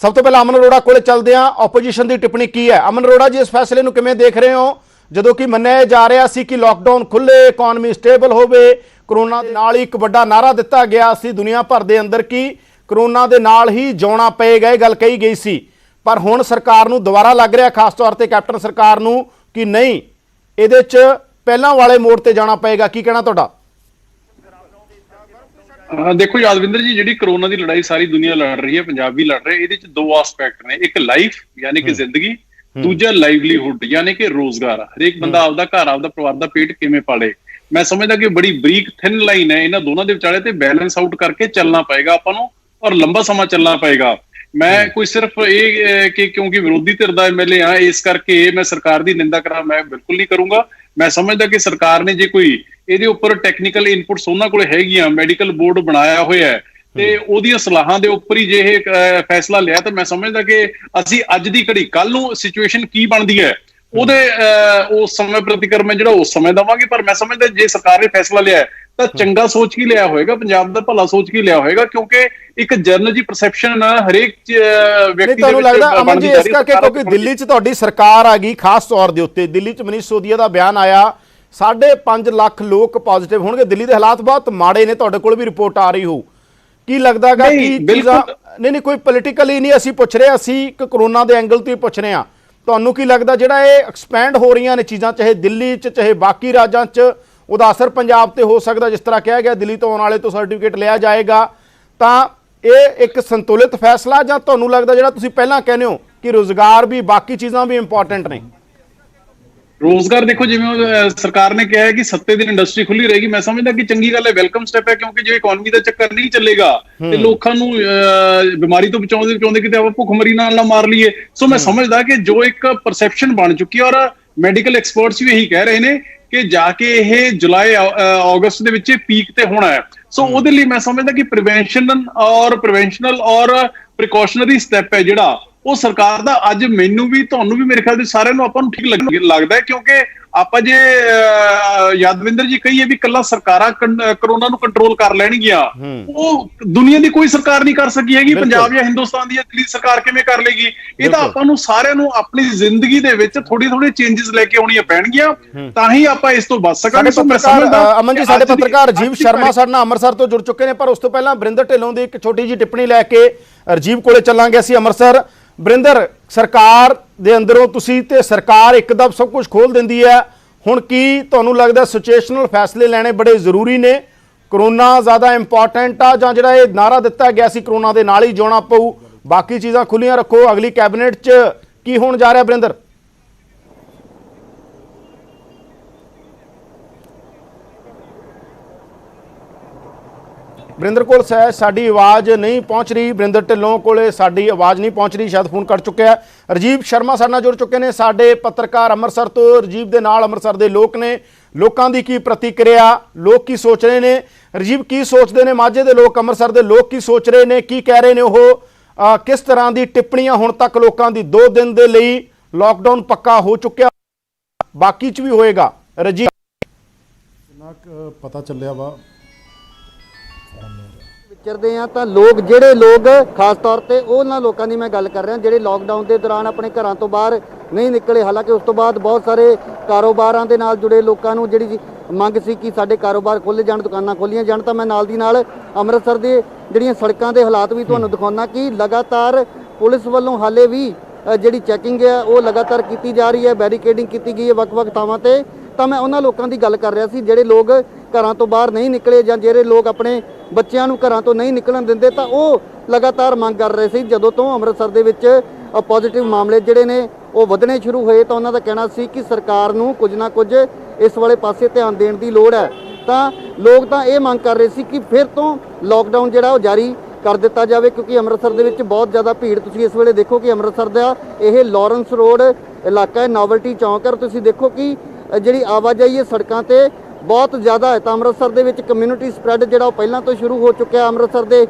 ਸਭ ਤੋਂ ਪਹਿਲਾਂ ਅਮਨ ਅਰੋੜਾ ਕੋਲੇ ਚੱਲਦੇ ਹਾਂ। ਆਪੋਜੀਸ਼ਨ ਦੀ ਟਿੱਪਣੀ ਕੀ ਹੈ? ਅਮਨ ਅਰੋੜਾ ਜੀ, ਇਸ ਫੈਸਲੇ ਨੂੰ ਕਿਵੇਂ ਦੇਖ ਰਹੇ ਹੋ? ਜਦੋਂ ਕਿ ਮੰਨਿਆ ਜਾ ਰਿਹਾ ਸੀ ਕਿ ਲਾਕਡਾਊਨ ਖੁੱਲੇ, ਇਕਨੋਮੀ ਸਟੇਬਲ ਹੋਵੇ, ਕਰੋਨਾ ਦੇ ਨਾਲ ਹੀ ਇੱਕ ਵੱਡਾ ਨਾਰਾ ਦਿੱਤਾ ਗਿਆ ਸੀ ਦੁਨੀਆ ਭਰ ਦੇ ਅੰਦਰ ਕਿ ਕਰੋਨਾ ਦੇ ਨਾਲ ਹੀ ਜਿਉਣਾ ਪਏਗਾ, ਇਹ ਗੱਲ ਕਹੀ ਗਈ ਸੀ। ਪਰ ਹੁਣ ਸਰਕਾਰ ਨੂੰ ਦੁਬਾਰਾ ਲੱਗ ਰਿਹਾ, ਖਾਸ ਤੌਰ ਤੇ ਕੈਪਟਨ ਸਰਕਾਰ ਨੂੰ, ਕਿ ਨਹੀਂ ਇਹਦੇ 'ਚ ਪਹਿਲਾਂ ਵਾਲੇ ਮੋੜ ਤੇ ਜਾਣਾ ਪਏਗਾ। ਕੀ ਕਹਿਣਾ ਤੁਹਾਡਾ? ਦੇਖੋ ਯਾਦਵਿੰਦਰ ਜੀ, ਜਿਹੜੀ ਕਰੋਨਾ ਦੀ ਲੜਾਈ ਸਾਰੀ ਦੁਨੀਆ ਲੜ ਰਹੀ ਹੈ, ਪੰਜਾਬ ਵੀ ਲੜ ਰਿਹਾ। ਇਹਦੇ 'ਚ 2 ਐਸਪੈਕਟ ਨੇ, ਇੱਕ ਲਾਈਫ ਯਾਨੀ ਕਿ ਜ਼ਿੰਦਗੀ, ਦੂਜਾ ਲਾਈਵਲੀਹੁੱਡ ਯਾਨੀ ਕਿ ਰੋਜ਼ਗਾਰ। ਹਰੇਕ ਬੰਦਾ ਆਪਦਾ ਘਰ, ਆਪਦਾ ਪਰਿਵਾਰ ਦਾ ਪੇਟ ਕਿਵੇਂ ਪਾਲੇ। ਮੈਂ ਸਮਝਦਾ ਕਿ ਬੜੀ ਬਰੀਕ ਥਿਨ ਲਾਈਨ ਹੈ ਇਹਨਾਂ ਦੋਨਾਂ ਦੇ ਵਿਚਾਲੇ, ਤੇ ਬੈਲੈਂਸ ਆਊਟ ਕਰਕੇ ਚੱਲਣਾ ਪਏਗਾ ਆਪਾਂ ਨੂੰ, ਔਰ ਲੰਬਾ ਸਮਾਂ ਚੱਲਣਾ ਪਏਗਾ। ਮੈਂ ਕੋਈ ਸਿਰਫ ਇਹ ਕਿ ਕਿਉਂਕਿ ਵਿਰੋਧੀ ਧਿਰ ਦਾ ਐਮਐਲਏ ਆ ਇਸ ਕਰਕੇ ਮੈਂ ਸਰਕਾਰ ਦੀ ਨਿੰਦਾ ਕਰਾਂ, ਮੈਂ ਬਿਲਕੁਲ ਨਹੀਂ ਕਰੂੰਗਾ। ਮੈਂ ਸਮਝਦਾ ਕਿ ਸਰਕਾਰ ਨੇ ਜੇ ਕੋਈ ਇਹਦੇ ਉੱਪਰ ਟੈਕਨੀਕਲ ਇਨਪੁਟਸ ਉਹਨਾਂ ਕੋਲ ਹੈਗੀਆਂ, ਮੈਡੀਕਲ ਬੋਰਡ ਬਣਾਇਆ ਹੋਇਆ ਹੈ ਤੇ ਉਹਦੀਆਂ ਸਲਾਹਾਂ ਦੇ ਉੱਪਰ ਹੀ ਜੇ ਇਹ ਫੈਸਲਾ ਲਿਆ, ਤਾਂ ਮੈਂ ਸਮਝਦਾ ਕਿ ਅਸੀਂ ਅੱਜ ਦੀ ਘੜੀ ਕੱਲ ਨੂੰ ਸਿਚੁਏਸ਼ਨ ਕੀ ਬਣਦੀ ਹੈ ਉਹਦੇ ਉਸ ਸਮੇਂ ਪ੍ਰਤੀਕਰਮ ਮੈਂ ਜਿਹੜਾ ਉਸ ਸਮੇਂ ਦੇਵਾਂਗੇ। ਪਰ ਮੈਂ ਸਮਝਦਾ ਜੇ ਸਰਕਾਰ ਨੇ ਫੈਸਲਾ ਲਿਆ ਤਾਂ ਚੰਗਾ ਸੋਚ ਕੇ ਲਿਆ ਹੋਏਗਾ, ਪੰਜਾਬ ਦਾ ਭਲਾ ਸੋਚ ਕੇ ਲਿਆ ਹੋਏਗਾ, ਕਿਉਂਕਿ ਇੱਕ ਜਨਰਲ ਜੀ ਪਰਸੈਪਸ਼ਨ ਹਰੇਕ ਵਿਅਕਤੀ ਤੁਹਾਨੂੰ ਲੱਗਦਾ ਅਮਨ ਜੀ ਇਸ ਕਰਕੇ ਕਿਉਂਕਿ ਦਿੱਲੀ 'ਚ ਤੁਹਾਡੀ ਸਰਕਾਰ ਆ ਗਈ, ਖਾਸ ਤੌਰ ਦੇ ਉੱਤੇ ਦਿੱਲੀ 'ਚ ਮਨੀਸ਼ ਸਿਸੋਦੀਆ ਦਾ ਬਿਆਨ ਆਇਆ 5.5 ਲੱਖ ਲੋਕ ਪੋਜ਼ਿਟਿਵ ਹੋਣਗੇ। ਦਿੱਲੀ ਦੇ ਹਾਲਾਤ ਬਹੁਤ ਮਾੜੇ ਨੇ, ਤੁਹਾਡੇ ਕੋਲ ਵੀ ਰਿਪੋਰਟ ਆ ਰਹੀ ਹੋ। ਕੀ ਲੱਗਦਾਗਾ ਕਿ ਚੀਜ਼ਾਂ ਨਹੀਂ ਕੋਈ ਪੋਲੀਟੀਕਲੀ ਨਹੀਂ ਅਸੀਂ ਪੁੱਛ ਰਹੇ, ਅਸੀਂ ਇੱਕ ਕਰੋਨਾ ਦੇ ਐਂਗਲ ਤੋਂ ਹੀ ਪੁੱਛ ਰਹੇ ਹਾਂ। ਤੁਹਾਨੂੰ ਕੀ ਲੱਗਦਾ ਜਿਹੜਾ ਇਹ ਐਕਸਪੈਂਡ ਹੋ ਰਹੀਆਂ ਨੇ ਚੀਜ਼ਾਂ, ਚਾਹੇ ਦਿੱਲੀ 'ਚ ਚਾਹੇ ਬਾਕੀ ਰਾਜਾਂ 'ਚ, ਉਹਦਾ ਅਸਰ ਪੰਜਾਬ ਤੇ ਹੋ ਸਕਦਾ? ਜਿਸ ਤਰ੍ਹਾਂ ਕਿਹਾ ਗਿਆ ਦਿੱਲੀ ਤੋਂ ਆਉਣ ਵਾਲੇ ਤੋਂ ਸਰਟੀਫਿਕੇਟ ਲਿਆ ਜਾਏਗਾ, ਤਾਂ ਇਹ ਇੱਕ ਸੰਤੁਲਿਤ ਫੈਸਲਾ, ਜਾਂ ਤੁਹਾਨੂੰ ਲੱਗਦਾ ਜਿਹੜਾ ਤੁਸੀਂ ਪਹਿਲਾਂ ਕਹਿੰਦੇ ਹੋ ਕਿ ਰੋਜ਼ਗਾਰ ਵੀ ਬਾਕੀ ਚੀਜ਼ਾਂ ਵੀ ਇੰਪੋਰਟੈਂਟ ਨੇ? ਰੋਜ਼ਗਾਰ ਦੇਖੋ, ਜਿਵੇਂ ਸਰਕਾਰ ਨੇ ਕਿਹਾ ਹੈ ਕਿ 7 ਦਿਨ ਇੰਡਸਟਰੀ ਖੁੱਲੀ ਰਹੇਗੀ, ਮੈਂ ਸਮਝਦਾ ਕਿ ਚੰਗੀ ਗੱਲ ਹੈ, ਵੈਲਕਮ ਸਟੈਪ ਹੈ, ਕਿਉਂਕਿ ਜੇ ਇਕਨੋਮੀ ਦਾ ਚੱਕਰ ਨਹੀਂ ਚੱਲੇਗਾ ਤੇ ਲੋਕਾਂ ਨੂੰ ਬਿਮਾਰੀ ਤੋਂ ਬਚਾਉਂਦੇ ਕਿਤੇ ਆਪਾਂ ਭੁੱਖਮਰੀ ਨਾਲ ਨਾ ਮਾਰ ਲਈਏ। ਸੋ ਮੈਂ ਸਮਝਦਾ ਕਿ ਜੋ ਇੱਕ ਪਰਸੈਪਸ਼ਨ ਬਣ ਚੁੱਕੀ ਹੈ, ਔਰ ਮੈਡੀਕਲ ਐਕਸਪਰਟਸ ਵੀ ਇਹੀ ਕਹਿ ਰਹੇ ਨੇ ਕਿ ਜਾ ਕੇ ਇਹ ਜੁਲਾਈ ਅਗਸਤ ਦੇ ਵਿੱਚ ਪੀਕ ਤੇ ਹੋਣਾ ਹੈ। ਸੋ ਉਹਦੇ ਲਈ ਮੈਂ ਸਮਝਦਾ ਕਿ ਪ੍ਰੀਵੈਂਸ਼ਨਲ ਔਰ ਪ੍ਰੀਕਾਸ਼ਨਰੀ ਸਟੈਪ ਹੈ ਜਿਹੜਾ ਉਹ ਸਰਕਾਰ ਦਾ ਅੱਜ ਮੈਨੂੰ ਵੀ ਤੁਹਾਨੂੰ ਵੀ ਮੇਰੇ ਖਿਆਲ ਦੇ ਸਾਰਿਆਂ ਨੂੰ ਆਪਾਂ ਨੂੰ ਠੀਕ ਲੱਗਦਾ ਹੈ, ਕਿਉਂਕਿ ਆਪਾਂ ਜੇ ਯਾਦਵਿੰਦਰ ਜੀ ਕਹੀਏ ਵੀ ਕੱਲਾ ਸਰਕਾਰਾਂ ਕਰੋਨਾ ਨੂੰ ਕੰਟਰੋਲ ਕਰ ਲੈਣਗੀਆਂ, ਉਹ ਦੁਨੀਆ ਦੀ ਕੋਈ ਸਰਕਾਰ ਨਹੀਂ ਕਰ ਸਕੀ ਹੈਗੀ। ਪੰਜਾਬ ਜਾਂ ਹਿੰਦੁਸਤਾਨ ਦੀ ਦਿੱਲੀ ਸਰਕਾਰ ਕਿਵੇਂ ਕਰ ਲੇਗੀ? ਇਹ ਤਾਂ ਆਪਾਂ ਨੂੰ ਸਾਰਿਆਂ ਨੂੰ ਆਪਣੀ ਜ਼ਿੰਦਗੀ ਦੇ ਵਿੱਚ ਥੋੜੀ ਚੇਂਜਸ ਲੈ ਕੇ ਆਉਣੀਆਂ ਪੈਣਗੀਆਂ, ਤਾਂ ਹੀ ਆਪਾਂ ਇਸ ਤੋਂ ਬਚ ਸਕਾਂਗੇ। ਅਮਨ ਜੀ, ਸਾਡੇ ਪੱਤਰਕਾਰ ਰਾਜੀਵ ਸ਼ਰਮਾ ਸਾਡੇ ਨਾਲ ਅੰਮ੍ਰਿਤਸਰ ਤੋਂ ਜੁੜ ਚੁੱਕੇ ਨੇ, ਪਰ ਉਸ ਤੋਂ ਪਹਿਲਾਂ ਬਰਿੰਦਰ ਢਿੱਲੋਂ ਦੀ ਇੱਕ ਛੋਟੀ ਜਿਹੀ ਟਿੱਪਣੀ ਲੈ ਕੇ ਰਾਜੀਵ ਕੋਲੇ ਚੱਲਾਂਗੇ ਅਸੀਂ ਅੰਮ੍ਰਿਤਸਰ। ਬਰਿੰਦਰ, ਸਰਕਾਰ ਦੇ ਅੰਦਰੋਂ ਤੁਸੀਂ ਤੇ ਸਰਕਾਰ ਇੱਕਦਮ ਸਭ ਕੁਝ ਖੋਲ ਦਿੰਦੀ ਹੈ, ਹੁਣ ਕੀ ਤੁਹਾਨੂੰ ਲੱਗਦਾ ਸਿਚੁਏਸ਼ਨਲ ਫੈਸਲੇ ਲੈਣੇ ਬੜੇ ਜ਼ਰੂਰੀ ਨੇ? ਕਰੋਨਾ ਜ਼ਿਆਦਾ ਇੰਪੋਰਟੈਂਟ ਆ, ਜਾਂ ਜਿਹੜਾ ਇਹ ਨਾਰਾ ਦਿੱਤਾ ਗਿਆ ਸੀ ਕਰੋਨਾ ਦੇ ਨਾਲ ਹੀ ਜਿਉਣਾ ਪਊ, ਬਾਕੀ ਚੀਜ਼ਾਂ ਖੁੱਲੀਆਂ ਰੱਖੋ, ਅਗਲੀ ਕੈਬਨਿਟ 'ਚ ਕੀ ਹੋਣ ਜਾ ਰਿਹਾ ਬਰਿੰਦਰ? ਵਰਿੰਦਰ ਕੋਲ ਸਾਡੀ ਆਵਾਜ਼ ਨਹੀਂ ਪਹੁੰਚ ਰਹੀ, ਵਰਿੰਦਰ ਢਿੱਲੋਂ ਕੋਲੇ ਸਾਡੀ ਆਵਾਜ਼ ਨਹੀਂ ਪਹੁੰਚ ਰਹੀ, ਸ਼ਾਇਦ ਫੋਨ ਕੱਟ ਚੁੱਕਿਆ। ਰਜੀਵ ਸ਼ਰਮਾ ਸਾਡੇ ਨਾਲ ਜੁੜ ਚੁੱਕੇ ਨੇ, ਸਾਡੇ ਪੱਤਰਕਾਰ ਅੰਮ੍ਰਿਤਸਰ ਤੋਂ। ਰਜੀਵ ਦੇ ਨਾਲ ਅੰਮ੍ਰਿਤਸਰ ਦੇ ਲੋਕ ਨੇ, ਲੋਕਾਂ ਦੀ ਕੀ ਪ੍ਰਤੀਕਿਰਿਆ, ਲੋਕ ਕੀ ਸੋਚ ਰਹੇ ਨੇ? ਰਜੀਵ, ਕੀ ਸੋਚਦੇ ਨੇ ਮਾਝੇ ਦੇ ਲੋਕ, ਅੰਮ੍ਰਿਤਸਰ ਦੇ ਲੋਕ ਕੀ ਸੋਚ ਰਹੇ ਨੇ, ਕੀ ਕਹਿ ਰਹੇ ਨੇ ਉਹ? ਕਿਸ ਤਰ੍ਹਾਂ ਦੀ ਟਿੱਪਣੀਆਂ ਹੁਣ ਤੱਕ ਲੋਕਾਂ ਦੀ? 2 ਦਿਨ ਦੇ ਲਈ ਲਾਕਡਾਊਨ ਪੱਕਾ ਹੋ ਚੁੱਕਿਆ, ਬਾਕੀ 'ਚ ਵੀ ਹੋਏਗਾ। ਰਜੀਵ, ਜਿੰਨਾ ਕੁ ਪਤਾ ਚੱਲਿਆ ਵਾ ਵਿਚਰਦੇ ਆ ਤਾਂ ਲੋਕ, ਜਿਹੜੇ ਲੋਕ ਖਾਸ ਤੌਰ ਤੇ ਉਹਨਾਂ ਲੋਕਾਂ ਦੀ ਮੈਂ ਗੱਲ ਕਰ ਰਿਹਾ ਜਿਹੜੇ ਲਾਕਡਾਊਨ ਦੇ ਦੌਰਾਨ ਆਪਣੇ ਘਰਾਂ ਤੋਂ ਬਾਹਰ ਨਹੀਂ ਨਿਕਲੇ। ਹਾਲਾਂਕਿ ਉਸ ਤੋਂ ਬਾਅਦ ਬਹੁਤ ਸਾਰੇ ਕਾਰੋਬਾਰਾਂ ਦੇ ਨਾਲ ਜੁੜੇ ਲੋਕਾਂ ਨੂੰ ਜਿਹੜੀ ਮੰਗ ਸੀ ਕਿ ਸਾਡੇ ਕਾਰੋਬਾਰ ਖੁੱਲ੍ਹ ਜਾਣ, ਦੁਕਾਨਾਂ ਖੋਲ੍ਹੀਆਂ ਜਾਣ। ਤਾਂ ਮੈਂ ਨਾਲ ਦੀ ਨਾਲ ਅੰਮ੍ਰਿਤਸਰ ਦੇ ਜਿਹੜੀਆਂ ਸੜਕਾਂ ਦੇ ਹਾਲਾਤ ਵੀ ਤੁਹਾਨੂੰ ਦਿਖਾਉਣਾ ਕਿ ਲਗਾਤਾਰ ਪੁਲਿਸ ਵੱਲੋਂ ਹਾਲੇ ਵੀ ਜਿਹੜੀ ਚੈਕਿੰਗ ਹੈ ਉਹ ਲਗਾਤਾਰ ਕੀਤੀ ਜਾ ਰਹੀ ਹੈ, ਬੈਰੀਕੇਡਿੰਗ ਕੀਤੀ ਗਈ ਹੈ ਵੱਖ-ਵੱਖ ਥਾਵਾਂ ਤੇ। ਤਾਂ ਮੈਂ ਉਹਨਾਂ ਲੋਕਾਂ ਦੀ ਗੱਲ ਕਰ ਰਿਹਾ ਸੀ ਜਿਹੜੇ ਲੋਕ ਘਰਾਂ ਤੋਂ ਬਾਹਰ ਨਹੀਂ ਨਿਕਲੇ ਜਾਂ ਜਿਹੜੇ ਲੋਕ ਆਪਣੇ ਬੱਚਿਆਂ ਨੂੰ ਘਰਾਂ ਤੋਂ ਨਹੀਂ ਨਿਕਲਣ ਦਿੰਦੇ, ਤਾਂ ਉਹ ਲਗਾਤਾਰ ਮੰਗ ਕਰ ਰਹੇ ਸੀ। ਜਦੋਂ ਤੋਂ ਅੰਮ੍ਰਿਤਸਰ ਦੇ ਵਿੱਚ ਪੋਜ਼ਿਟਿਵ ਮਾਮਲੇ ਜਿਹੜੇ ਨੇ ਉਹ ਵਧਣੇ ਸ਼ੁਰੂ ਹੋਏ ਤਾਂ ਉਹਨਾਂ ਦਾ ਕਹਿਣਾ ਸੀ ਕਿ ਸਰਕਾਰ ਨੂੰ ਕੁਝ ਨਾ ਕੁਝ ਇਸ ਵਾਲੇ ਪਾਸੇ ਧਿਆਨ ਦੇਣ ਦੀ ਲੋੜ ਹੈ। ਤਾਂ ਲੋਕ ਤਾਂ ਇਹ ਮੰਗ ਕਰ ਰਹੇ ਸੀ ਕਿ ਫਿਰ ਤੋਂ ਲਾਕਡਾਊਨ ਜਿਹੜਾ ਉਹ ਜਾਰੀ ਕਰ ਦਿੱਤਾ ਜਾਵੇ, ਕਿਉਂਕਿ ਅੰਮ੍ਰਿਤਸਰ ਦੇ ਵਿੱਚ ਬਹੁਤ ਜ਼ਿਆਦਾ ਭੀੜ, ਤੁਸੀਂ ਇਸ ਵੇਲੇ ਦੇਖੋ ਕਿ ਅੰਮ੍ਰਿਤਸਰ ਦਾ ਇਹ ਲਾਰੈਂਸ ਰੋਡ ਇਲਾਕਾ ਹੈ, ਨਾਵਲਟੀ ਚੌਂਕ ਹੈ। ਤੁਸੀਂ ਦੇਖੋ ਕਿ ਜਿਹੜੀ ਆਵਾਜਾਈ ਹੈ ਸੜਕਾਂ ਤੇ ਬਹੁਤ ਜ਼ਿਆਦਾ ਹੈ। ਤਾਂ ਅੰਮ੍ਰਿਤਸਰ ਦੇ ਵਿੱਚ ਕਮਿਊਨਿਟੀ ਸਪਰੈਡ ਜਿਹੜਾ ਉਹ ਪਹਿਲਾਂ ਤੋਂ ਸ਼ੁਰੂ ਹੋ ਚੁੱਕਿਆ। ਅੰਮ੍ਰਿਤਸਰ ਦੇ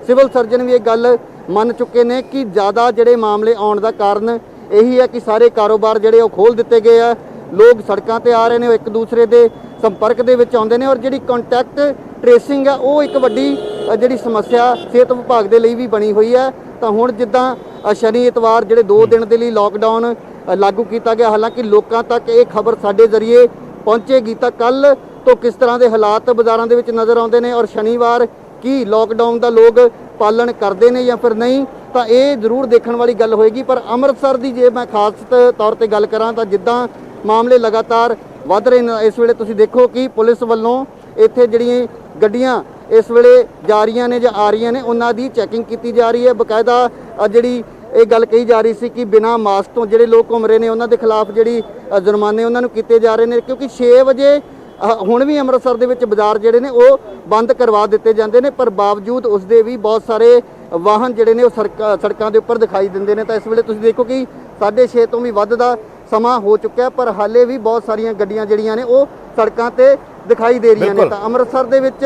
ਸਿਵਲ ਸਰਜਨ ਵੀ ਇਹ ਗੱਲ ਮੰਨ ਚੁੱਕੇ ਨੇ ਕਿ ਜ਼ਿਆਦਾ ਜਿਹੜੇ ਮਾਮਲੇ ਆਉਣ ਦਾ ਕਾਰਨ ਇਹੀ ਹੈ ਕਿ ਸਾਰੇ ਕਾਰੋਬਾਰ ਜਿਹੜੇ ਉਹ ਖੋਲ੍ਹ ਦਿੱਤੇ ਗਏ ਆ, ਲੋਕ ਸੜਕਾਂ ਤੇ ਆ ਰਹੇ ਨੇ, ਉਹ ਇੱਕ ਦੂਸਰੇ ਦੇ ਸੰਪਰਕ ਦੇ ਵਿੱਚ ਆਉਂਦੇ ਨੇ, ਔਰ ਜਿਹੜੀ ਕੰਟੈਕਟ ਟ੍ਰੇਸਿੰਗ ਹੈ ਉਹ ਇੱਕ ਵੱਡੀ ਜਿਹੜੀ ਸਮੱਸਿਆ ਸਿਹਤ ਵਿਭਾਗ ਦੇ ਲਈ ਵੀ ਬਣੀ ਹੋਈ ਹੈ। ਤਾਂ ਹੁਣ ਜਿੱਦਾਂ ਸ਼ਨੀ ਐਤਵਾਰ ਜਿਹੜੇ 2 ਦਿਨ ਦੇ ਲਈ ਲਾਕਡਾਊਨ ਲਾਗੂ ਕੀਤਾ ਗਿਆ, ਹਾਲਾਂਕਿ ਲੋਕਾਂ ਤੱਕ ਇਹ ਖਬਰ ਸਾਡੇ ਜ਼ਰੀਏ ਪਹੁੰਚੇਗੀ ਤਾਂ ਕੱਲ ਤੋਂ ਕਿਸ ਤਰ੍ਹਾਂ ਦੇ ਹਾਲਾਤ ਬਾਜ਼ਾਰਾਂ ਦੇ ਵਿੱਚ ਨਜ਼ਰ ਆਉਂਦੇ ਨੇ ਔਰ ਸ਼ਨੀਵਾਰ ਕੀ ਲਾਕਡਾਊਨ ਦਾ ਲੋਕ ਪਾਲਣ ਕਰਦੇ ਨੇ ਜਾਂ ਫਿਰ ਨਹੀਂ, ਤਾਂ ਇਹ ਜ਼ਰੂਰ ਦੇਖਣ ਵਾਲੀ ਗੱਲ ਹੋਏਗੀ। ਪਰ ਅੰਮ੍ਰਿਤਸਰ ਦੀ ਜੇ ਮੈਂ ਖਾਸ ਤੌਰ ਤੇ ਗੱਲ ਕਰਾਂ ਤਾਂ ਜਿੱਦਾਂ ਮਾਮਲੇ ਲਗਾਤਾਰ ਵੱਧ ਰਹੇ ਨੇ, ਇਸ ਵੇਲੇ ਤੁਸੀਂ ਦੇਖੋ ਕਿ ਪੁਲਿਸ ਵੱਲੋਂ ਇੱਥੇ ਜਿਹੜੀਆਂ ਗੱਡੀਆਂ ਇਸ ਵੇਲੇ ਜਾ ਰਹੀਆਂ ਨੇ ਜਾਂ ਆ ਰਹੀਆਂ ਨੇ ਉਹਨਾਂ ਦੀ ਚੈਕਿੰਗ ਕੀਤੀ ਜਾ ਰਹੀ ਹੈ। ਬਕਾਇਦਾ ਜਿਹੜੀ ਇਹ ਗੱਲ ਕਹੀ ਜਾ ਰਹੀ ਸੀ ਕਿ ਬਿਨਾਂ ਮਾਸਕ ਤੋਂ ਜਿਹੜੇ ਲੋਕ ਘੁੰਮ ਰਹੇ ਨੇ ਉਹਨਾਂ ਦੇ ਖਿਲਾਫ ਜਿਹੜੀ ਜੁਰਮਾਨੇ ਉਹਨਾਂ ਨੂੰ ਕੀਤੇ ਜਾ ਰਹੇ ਨੇ, ਕਿਉਂਕਿ 6 ਵਜੇ ਹੁਣ ਵੀ ਅੰਮ੍ਰਿਤਸਰ ਦੇ ਵਿੱਚ ਬਾਜ਼ਾਰ ਜਿਹੜੇ ਨੇ ਉਹ ਬੰਦ ਕਰਵਾ ਦਿੱਤੇ ਜਾਂਦੇ ਨੇ, ਪਰ ਬਾਵਜੂਦ ਉਸ ਦੇ ਵੀ ਬਹੁਤ ਸਾਰੇ ਵਾਹਨ ਜਿਹੜੇ ਨੇ ਉਹ ਸੜਕਾਂ ਦੇ ਉੱਪਰ ਦਿਖਾਈ ਦਿੰਦੇ ਨੇ। ਤਾਂ ਇਸ ਵੇਲੇ ਤੁਸੀਂ ਦੇਖੋ ਕਿ 6:30 ਤੋਂ ਵੀ ਵੱਧ ਦਾ ਸਮਾਂ ਹੋ ਚੁੱਕਿਆ, ਪਰ ਹਾਲੇ ਵੀ ਬਹੁਤ ਸਾਰੀਆਂ ਗੱਡੀਆਂ ਜਿਹੜੀਆਂ ਨੇ ਉਹ ਸੜਕਾਂ ਤੇ ਦਿਖਾਈ ਦੇ ਰਹੀਆਂ ਨੇ। ਤਾਂ ਅੰਮ੍ਰਿਤਸਰ ਦੇ ਵਿੱਚ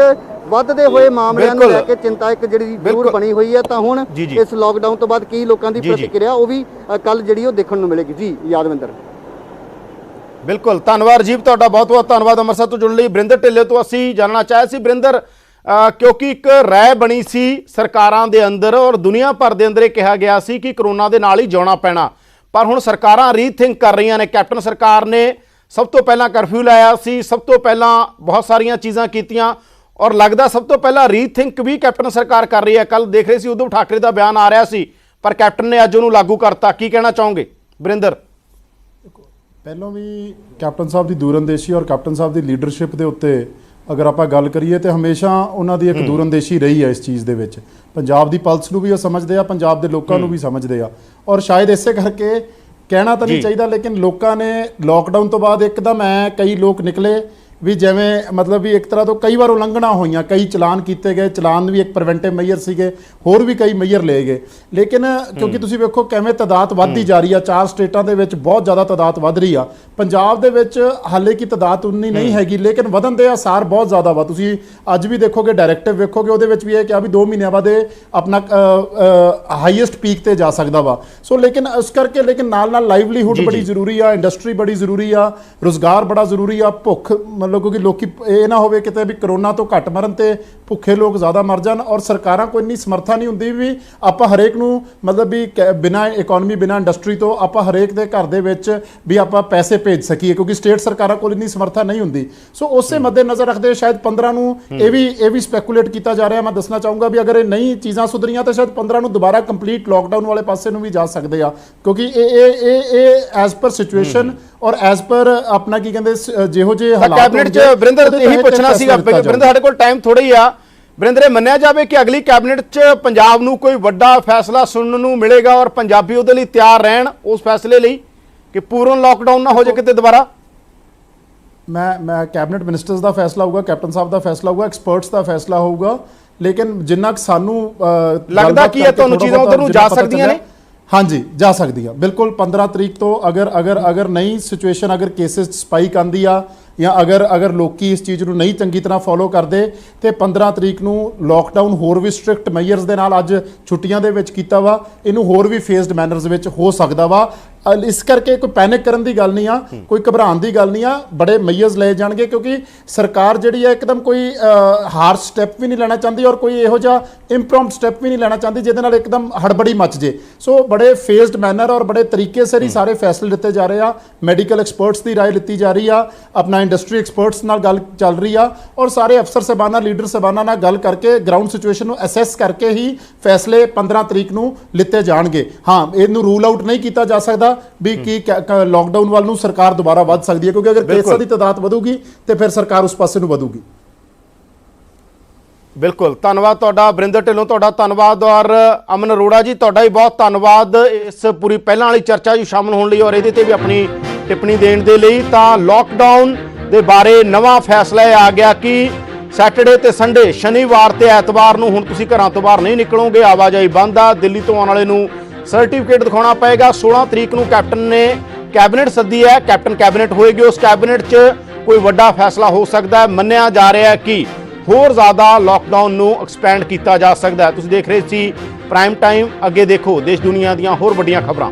ਵੱਧਦੇ ਹੋਏ ਮਾਮਲਿਆਂ ਨੂੰ ਲੈ ਕੇ ਚਿੰਤਾ ਇੱਕ ਜਿਹੜੀ ਜ਼ਰੂਰ ਬਣੀ ਹੋਈ ਹੈ। ਤਾਂ ਹੁਣ ਇਸ ਲਾਕਡਾਊਨ ਤੋਂ ਬਾਅਦ ਕੀ ਲੋਕਾਂ ਦੀ ਪ੍ਰਤੀਕਿਰਿਆ ਉਹ ਵੀ ਕੱਲ ਜਿਹੜੀ ਉਹ ਦੇਖਣ ਨੂੰ ਮਿਲੇਗੀ। ਜੀ ਯਾਦਵਿੰਦਰ, ਬਿਲਕੁਲ ਧੰਨਵਾਦ ਰਜੀਵ, ਤੁਹਾਡਾ ਬਹੁਤ ਬਹੁਤ ਧੰਨਵਾਦ ਅੰਮ੍ਰਿਤਸਰ ਤੋਂ ਜੁੜਨ ਲਈ। ਵਰਿੰਦਰ ਢਿੱਲੋਂ ਤੋਂ ਅਸੀਂ ਜਾਣਨਾ ਚਾਹਿਆ ਸੀ ਵਰਿੰਦਰ, ਕਿਉਂਕਿ ਇੱਕ ਰਾਏ ਬਣੀ ਸੀ ਸਰਕਾਰਾਂ ਦੇ ਅੰਦਰ ਔਰ ਦੁਨੀਆ ਭਰ ਦੇ ਅੰਦਰ ਇਹ ਕਿਹਾ ਗਿਆ ਸੀ ਕਿ ਕਰੋਨਾ ਦੇ ਨਾਲ ਹੀ ਜਿਉਣਾ ਪੈਣਾ, ਪਰ ਹੁਣ ਸਰਕਾਰਾਂ ਰੀਥਿੰਕ ਕਰ ਰਹੀਆਂ ਨੇ। ਕੈਪਟਨ ਸਰਕਾਰ ਨੇ ਸਭ ਤੋਂ ਪਹਿਲਾਂ ਕਰਫਿਊ ਲਾਇਆ ਸੀ, ਸਭ ਤੋਂ ਪਹਿਲਾਂ ਬਹੁਤ ਸਾਰੀਆਂ ਚੀਜ਼ਾਂ ਕੀਤੀਆਂ ਔਰ ਲੱਗਦਾ ਸਭ ਤੋਂ ਪਹਿਲਾਂ ਰੀਥਿੰਕ ਵੀ ਕੈਪਟਨ ਸਰਕਾਰ ਕਰ ਰਹੀ ਹੈ। ਕੱਲ ਦੇਖ ਰਹੇ ਸੀ ਉद्धਵ ਠਾਕਰੇ ਦਾ ਬਿਆਨ ਆ ਰਿਹਾ ਸੀ, ਪਰ ਕੈਪਟਨ ਨੇ ਅੱਜ ਉਹਨੂੰ ਲਾਗੂ ਕਰਤਾ। ਕੀ ਕਹਿਣਾ ਚਾਹੋਗੇ ਵਰਿੰਦਰ? ਪਹਿਲਾਂ ਵੀ ਕੈਪਟਨ ਸਾਹਿਬ ਦੀ ਦੂਰਅੰਦੇਸ਼ੀ ਔਰ ਕੈਪਟਨ ਸਾਹਿਬ ਦੀ ਲੀਡਰਸ਼ਿਪ ਦੇ ਉੱਤੇ ਅਗਰ ਆਪਾਂ ਗੱਲ ਕਰੀਏ ਤੇ ਹਮੇਸ਼ਾ ਉਹਨਾਂ ਦੀ ਇੱਕ ਦੂਰਅੰਦੇਸ਼ੀ ਰਹੀ ਹੈ ਇਸ ਚੀਜ਼ ਦੇ ਵਿੱਚ। ਪੰਜਾਬ ਦੀ ਪਲਸ ਨੂੰ ਵੀ ਉਹ ਸਮਝਦੇ ਆ, ਪੰਜਾਬ ਦੇ ਲੋਕਾਂ ਨੂੰ ਵੀ ਸਮਝਦੇ ਆ, ਔਰ ਸ਼ਾਇਦ ਇਸੇ ਕਰਕੇ ਕਹਿਣਾ ਤਾਂ ਨਹੀਂ ਚਾਹੀਦਾ, ਲੇਕਿਨ ਲੋਕਾਂ ਨੇ ਲਾਕਡਾਊਨ ਤੋਂ ਬਾਅਦ ਇੱਕਦਮ ਕਈ ਲੋਕ ਨਿਕਲੇ ਵੀ ਜਿਵੇਂ ਮਤਲਬ ਵੀ ਇੱਕ ਤਰ੍ਹਾਂ ਤੋਂ ਕਈ ਵਾਰ ਉਲੰਘਣਾ ਹੋਈਆਂ, ਕਈ ਚਲਾਨ ਕੀਤੇ ਗਏ, ਚਲਾਨ ਵੀ ਇੱਕ ਪ੍ਰੀਵੈਂਟਿਵ ਮੇਜਰ ਸੀਗੇ, ਹੋਰ ਵੀ ਕਈ ਮੇਜਰ ਲਏ ਗਏ। ਲੇਕਿਨ ਕਿਉਂਕਿ ਤੁਸੀਂ ਵੇਖੋ ਕਿਵੇਂ ਤਾਦਾਦ ਵੱਧਦੀ ਜਾ ਰਹੀ ਆ, 4 ਸਟੇਟਾਂ ਦੇ ਵਿੱਚ ਬਹੁਤ ਜ਼ਿਆਦਾ ਤਾਦਾਦ ਵੱਧ ਰਹੀ ਆ, ਪੰਜਾਬ ਦੇ ਵਿੱਚ ਹਾਲੇ ਕੀ ਤਾਦਾਦ ਉਨੀ ਨਹੀਂ ਹੈਗੀ, ਲੇਕਿਨ ਵਧਣ ਦੇ ਆਸਾਰ ਬਹੁਤ ਜ਼ਿਆਦਾ ਵਾ। ਤੁਸੀਂ ਅੱਜ ਵੀ ਦੇਖੋਗੇ ਡਾਇਰੈਕਟਿਵ ਵੇਖੋਗੇ, ਉਹਦੇ ਵਿੱਚ ਵੀ ਇਹ ਕਿਹਾ ਵੀ 2 ਮਹੀਨਿਆਂ ਬਾਅਦ ਆਪਣਾ ਹਾਈਐਸਟ ਪੀਕ ਤੇ ਜਾ ਸਕਦਾ ਵਾ। ਸੋ ਲੇਕਿਨ ਇਸ ਕਰਕੇ ਲੇਕਿਨ ਨਾਲ ਨਾਲ ਲਾਈਵਲੀਹੁੱਡ ਬੜੀ ਜ਼ਰੂਰੀ ਆ, ਇੰਡਸਟਰੀ ਬੜੀ ਜ਼ਰੂਰੀ ਆ, ਰੁਜ਼ਗਾਰ ਬੜਾ ਜ਼ਰੂਰੀ ਆ, ਭੁੱਖ ਮਤਲਬ ਕਿਉਂਕਿ ਲੋਕੀ ਇਹ ਨਾ ਹੋਵੇ ਕਿਤੇ ਵੀ ਕਰੋਨਾ ਤੋਂ ਘੱਟ ਮਰਨ ਤੇ ਭੁੱਖੇ ਲੋਕ ਜ਼ਿਆਦਾ ਮਰ ਜਾਣ, ਔਰ ਸਰਕਾਰਾਂ ਕੋਈ ਇੰਨੀ ਸਮਰੱਥਾ ਨਹੀਂ ਹੁੰਦੀ ਵੀ ਆਪਾਂ ਹਰੇਕ ਨੂੰ ਮਤਲਬ ਵੀ ਬਿਨਾਂ ਇਕਨੋਮੀ ਬਿਨਾਂ ਇੰਡਸਟਰੀ ਤੋਂ ਆਪਾਂ ਹਰੇਕ ਦੇ ਘਰ ਦੇ ਵਿੱਚ ਵੀ ਆਪਾਂ ਪੈਸੇ ਭੇਜ ਸਕੀਏ, ਕਿਉਂਕਿ ਸਟੇਟ ਸਰਕਾਰਾਂ ਕੋਲ ਇੰਨੀ ਸਮਰੱਥਾ ਨਹੀਂ ਹੁੰਦੀ। ਸੋ ਉਸੇ ਮੱਦੇ ਨਜ਼ਰ ਰੱਖਦੇ ਸ਼ਾਇਦ 15 ਨੂੰ ਇਹ ਵੀ ਸਪੈਕੂਲੇਟ ਕੀਤਾ ਜਾ ਰਿਹਾ। ਮੈਂ ਦੱਸਣਾ ਚਾਹੂੰਗਾ ਵੀ ਅਗਰ ਇਹ ਨਹੀਂ ਚੀਜ਼ਾਂ ਸੁਧਰੀਆਂ ਤਾਂ ਸ਼ਾਇਦ 15 ਨੂੰ ਦੁਬਾਰਾ ਕੰਪਲੀਟ ਲਾਕਡਾਊਨ ਵਾਲੇ ਪਾਸੇ ਨੂੰ ਵੀ ਜਾ ਸਕਦੇ ਆ, ਕਿਉਂਕਿ ਇਹ ਐਜ਼ ਪਰ ਸਿਚੁਏਸ਼ਨ ਔਰ ਐਜ਼ ਪਰ ਆਪਣਾ ਕੀ ਕਹਿੰਦੇ ਜਿਹੋ ਜਿਹੇ ਹਾਲਾਤ ਕੈਬਨਿਟ ਚ ਵਰਿੰਦਰ ਇਹੀ ਪੁੱਛਣਾ ਸੀਗਾ, ਵਰਿੰਦਰ ਸਾਡੇ ਕੋਲ ਟਾਈਮ ਥੋੜਾ ਹੀ ਆ। ਵਰਿੰਦਰ, ਇਹ ਮੰਨਿਆ ਜਾਵੇ ਕਿ ਅਗਲੀ ਕੈਬਨਿਟ ਚ ਪੰਜਾਬ ਨੂੰ ਕੋਈ ਵੱਡਾ ਫੈਸਲਾ ਸੁਣਨ ਨੂੰ ਮਿਲੇਗਾ ਔਰ ਪੰਜਾਬੀ ਉਹਦੇ ਲਈ ਤਿਆਰ ਰਹਿਣ ਉਸ ਫੈਸਲੇ ਲਈ ਕਿ ਪੂਰਨ ਲਾਕਡਾਊਨ ਨਾ ਹੋ ਜਾਏ ਕਿਤੇ ਦੁਬਾਰਾ? ਮੈਂ ਕੈਬਨਿਟ ਮਿਨਿਸਟਰਸ ਦਾ ਫੈਸਲਾ ਹੋਊਗਾ, ਕੈਪਟਨ ਸਾਹਿਬ ਦਾ ਫੈਸਲਾ ਹੋਊਗਾ, ਐਕਸਪਰਟਸ ਦਾ ਫੈਸਲਾ ਹੋਊਗਾ ਲੇਕਿਨ ਜਿੰਨਾ ਕੁ ਸਾਨੂੰ ਲੱਗਦਾ ਕੀ ਹੈ ਤੁਹਾਨੂੰ ਚੀਜ਼ਾਂ ਉਧਰ ਨੂੰ ਜਾ ਸਕਦੀਆਂ ਨੇ? ਹਾਂਜੀ ਜਾ ਸਕਦੀਆਂ ਬਿਲਕੁਲ। 15 ਤਰੀਕ ਤੋਂ ਅਗਰ ਨਹੀਂ ਸਿਚੁਏਸ਼ਨ, ਅਗਰ ਕੇਸਿਸ ਸਪਾਈਕ ਆਂਦੀ ਆ ਜਾਂ ਅਗਰ ਲੋਕੀ ਇਸ ਚੀਜ਼ ਨੂੰ ਨਹੀਂ ਚੰਗੀ ਤਰ੍ਹਾਂ ਫੋਲੋ ਕਰਦੇ ਤੇ 15 ਤਰੀਕ ਨੂੰ ਲੋਕਡਾਊਨ ਹੋਰ ਵੀ ਸਟ੍ਰਿਕਟ ਮੈਜਰਸ ਦੇ ਨਾਲ ਅੱਜ ਛੁੱਟੀਆਂ ਦੇ ਵਿੱਚ ਕੀਤਾ ਵਾ, ਇਹਨੂੰ ਹੋਰ ਵੀ ਫੇਜ਼ਡ ਮੈਨਰਸ ਵਿੱਚ ਹੋ ਸਕਦਾ ਵਾ। ਇਸ ਕਰਕੇ ਕੋਈ ਪੈਨਿਕ ਕਰਨ ਦੀ ਗੱਲ ਨਹੀਂ ਆ, ਕੋਈ ਘਬਰਾਉਣ ਦੀ ਗੱਲ ਨਹੀਂ ਆ, ਬੜੇ ਮੈਜਰਸ ਲਏ ਜਾਣਗੇ ਕਿਉਂਕਿ ਸਰਕਾਰ ਜਿਹੜੀ ਹੈ ਇੱਕਦਮ ਕੋਈ ਹਾਰਸ਼ ਸਟੈਪ ਵੀ ਨਹੀਂ ਲੈਣਾ ਚਾਹੁੰਦੀ ਔਰ ਕੋਈ ਇਹੋ ਜਿਹਾ ਇੰਪ੍ਰੋਮਪਟ ਸਟੈਪ ਵੀ ਨਹੀਂ ਲੈਣਾ ਚਾਹੁੰਦੀ ਜਿਹਦੇ ਨਾਲ ਇੱਕਦਮ ਹੜਬੜੀ ਮਚ ਜੇ। ਸੋ ਬੜੇ ਫੇਜ਼ਡ ਮੈਨਰ ਔਰ ਬੜੇ ਤਰੀਕੇ ਸਿਰ ਹੀ ਸਾਰੇ ਫੈਸਲੇ ਲਿੱਤੇ ਜਾ ਰਹੇ ਆ। ਮੈਡੀਕਲ ਐਕਸਪਰਟਸ ਦੀ ਰਾਏ ਲਿੱਤੀ ਜਾ ਰਹੀ ਆ, ਆਪਣਾ ਇੰਡਸਟਰੀ ਐਕਸਪਰਟਸ ਨਾਲ ਗੱਲ ਚੱਲ ਰਹੀ ਆ ਔਰ ਸਾਰੇ ਅਫਸਰ ਸਾਹਿਬਾਨਾਂ, ਲੀਡਰ ਸਾਹਿਬਾਨਾਂ ਨਾਲ ਗੱਲ ਕਰਕੇ ਗਰਾਊਂਡ ਸਿਚੁਏਸ਼ਨ ਨੂੰ ਅਸੈਸ ਕਰਕੇ ਹੀ ਫੈਸਲੇ 15 ਤਰੀਕ ਨੂੰ ਲਿੱਤੇ ਜਾਣਗੇ। ਹਾਂ, ਇਹਨੂੰ ਰੂਲ ਆਊਟ ਨਹੀਂ ਕੀਤਾ ਜਾ ਸਕਦਾ ਵੀ ਕੀ ਲਾਕਡਾਊਨ ਵੱਲ ਨੂੰ ਸਰਕਾਰ ਦੁਬਾਰਾ ਵੱਧ ਸਕਦੀ ਹੈ, ਕਿਉਂਕਿ ਅਗਰ ਕੇਸਾਂ ਦੀ ਤਾਦਾਦ ਵਧੂਗੀ ਤੇ ਫਿਰ ਸਰਕਾਰ ਉਸ ਪਾਸੇ ਨੂੰ ਵਧੂਗੀ। ਬਿਲਕੁਲ, ਧੰਨਵਾਦ ਤੁਹਾਡਾ ਬਰਿੰਦਰ ਢਿੱਲੋਂ, ਤੁਹਾਡਾ ਧੰਨਵਾਦ। ਔਰ ਅਮਨ ਅਰੋੜਾ ਜੀ, ਤੁਹਾਡਾ ਵੀ ਬਹੁਤ ਧੰਨਵਾਦ ਇਸ ਪੂਰੀ ਪਹਿਲਾਂ ਵਾਲੀ ਚਰਚਾ 'ਚ ਸ਼ਾਮਲ ਹੋਣ ਲਈ ਔਰ ਇਹਦੇ ਤੇ ਵੀ ਆਪਣੀ ਟਿੱਪਣੀ ਦੇਣ ਦੇ ਲਈ। ਤਾਂ ਲਾਕਡਾਊਨ ਦੇ ਬਾਰੇ ਨਵਾਂ ਫੈਸਲਾ ਆ ਗਿਆ ਕਿ ਸੈਟਰਡੇ ਤੇ ਸੰਡੇ, ਸ਼ਨੀਵਾਰ ਤੇ ਐਤਵਾਰ ਨੂੰ ਹੁਣ ਤੁਸੀਂ ਘਰਾਂ ਤੋਂ ਬਾਹਰ ਨਹੀਂ ਨਿਕਲੋਗੇ, ਆਵਾਜਾਈ ਬੰਦ ਆ। ਦਿੱਲੀ ਤੋਂ ਆਉਣ ਵਾਲੇ ਨੂੰ ਸਰਟੀਫਿਕੇਟ ਦਿਖਾਉਣਾ ਪਏਗਾ। 16 ਤਰੀਕ ਨੂੰ ਕੈਪਟਨ ਨੇ ਕੈਬਨਿਟ ਸੱਦੀ ਹੈ, ਕੈਪਟਨ ਕੈਬਨਿਟ ਹੋਏਗੀ। ਉਸ ਕੈਬਨਿਟ 'ਚ ਕੋਈ ਵੱਡਾ ਫੈਸਲਾ ਹੋ ਸਕਦਾ ਹੈ। ਮੰਨਿਆ ਜਾ ਰਿਹਾ ਹੈ ਕਿ ਹੋਰ ਜ਼ਿਆਦਾ ਲਾਕਡਾਊਨ ਨੂੰ ਐਕਸਪੈਂਡ ਕੀਤਾ ਜਾ ਸਕਦਾ ਹੈ। ਤੁਸੀਂ ਦੇਖ ਰਹੇ ਸੀ ਪ੍ਰਾਈਮ ਟਾਈਮ। ਅੱਗੇ ਦੇਖੋ ਦੇਸ਼ ਦੁਨੀਆ ਦੀਆਂ ਹੋਰ ਵੱਡੀਆਂ ਖਬਰਾਂ।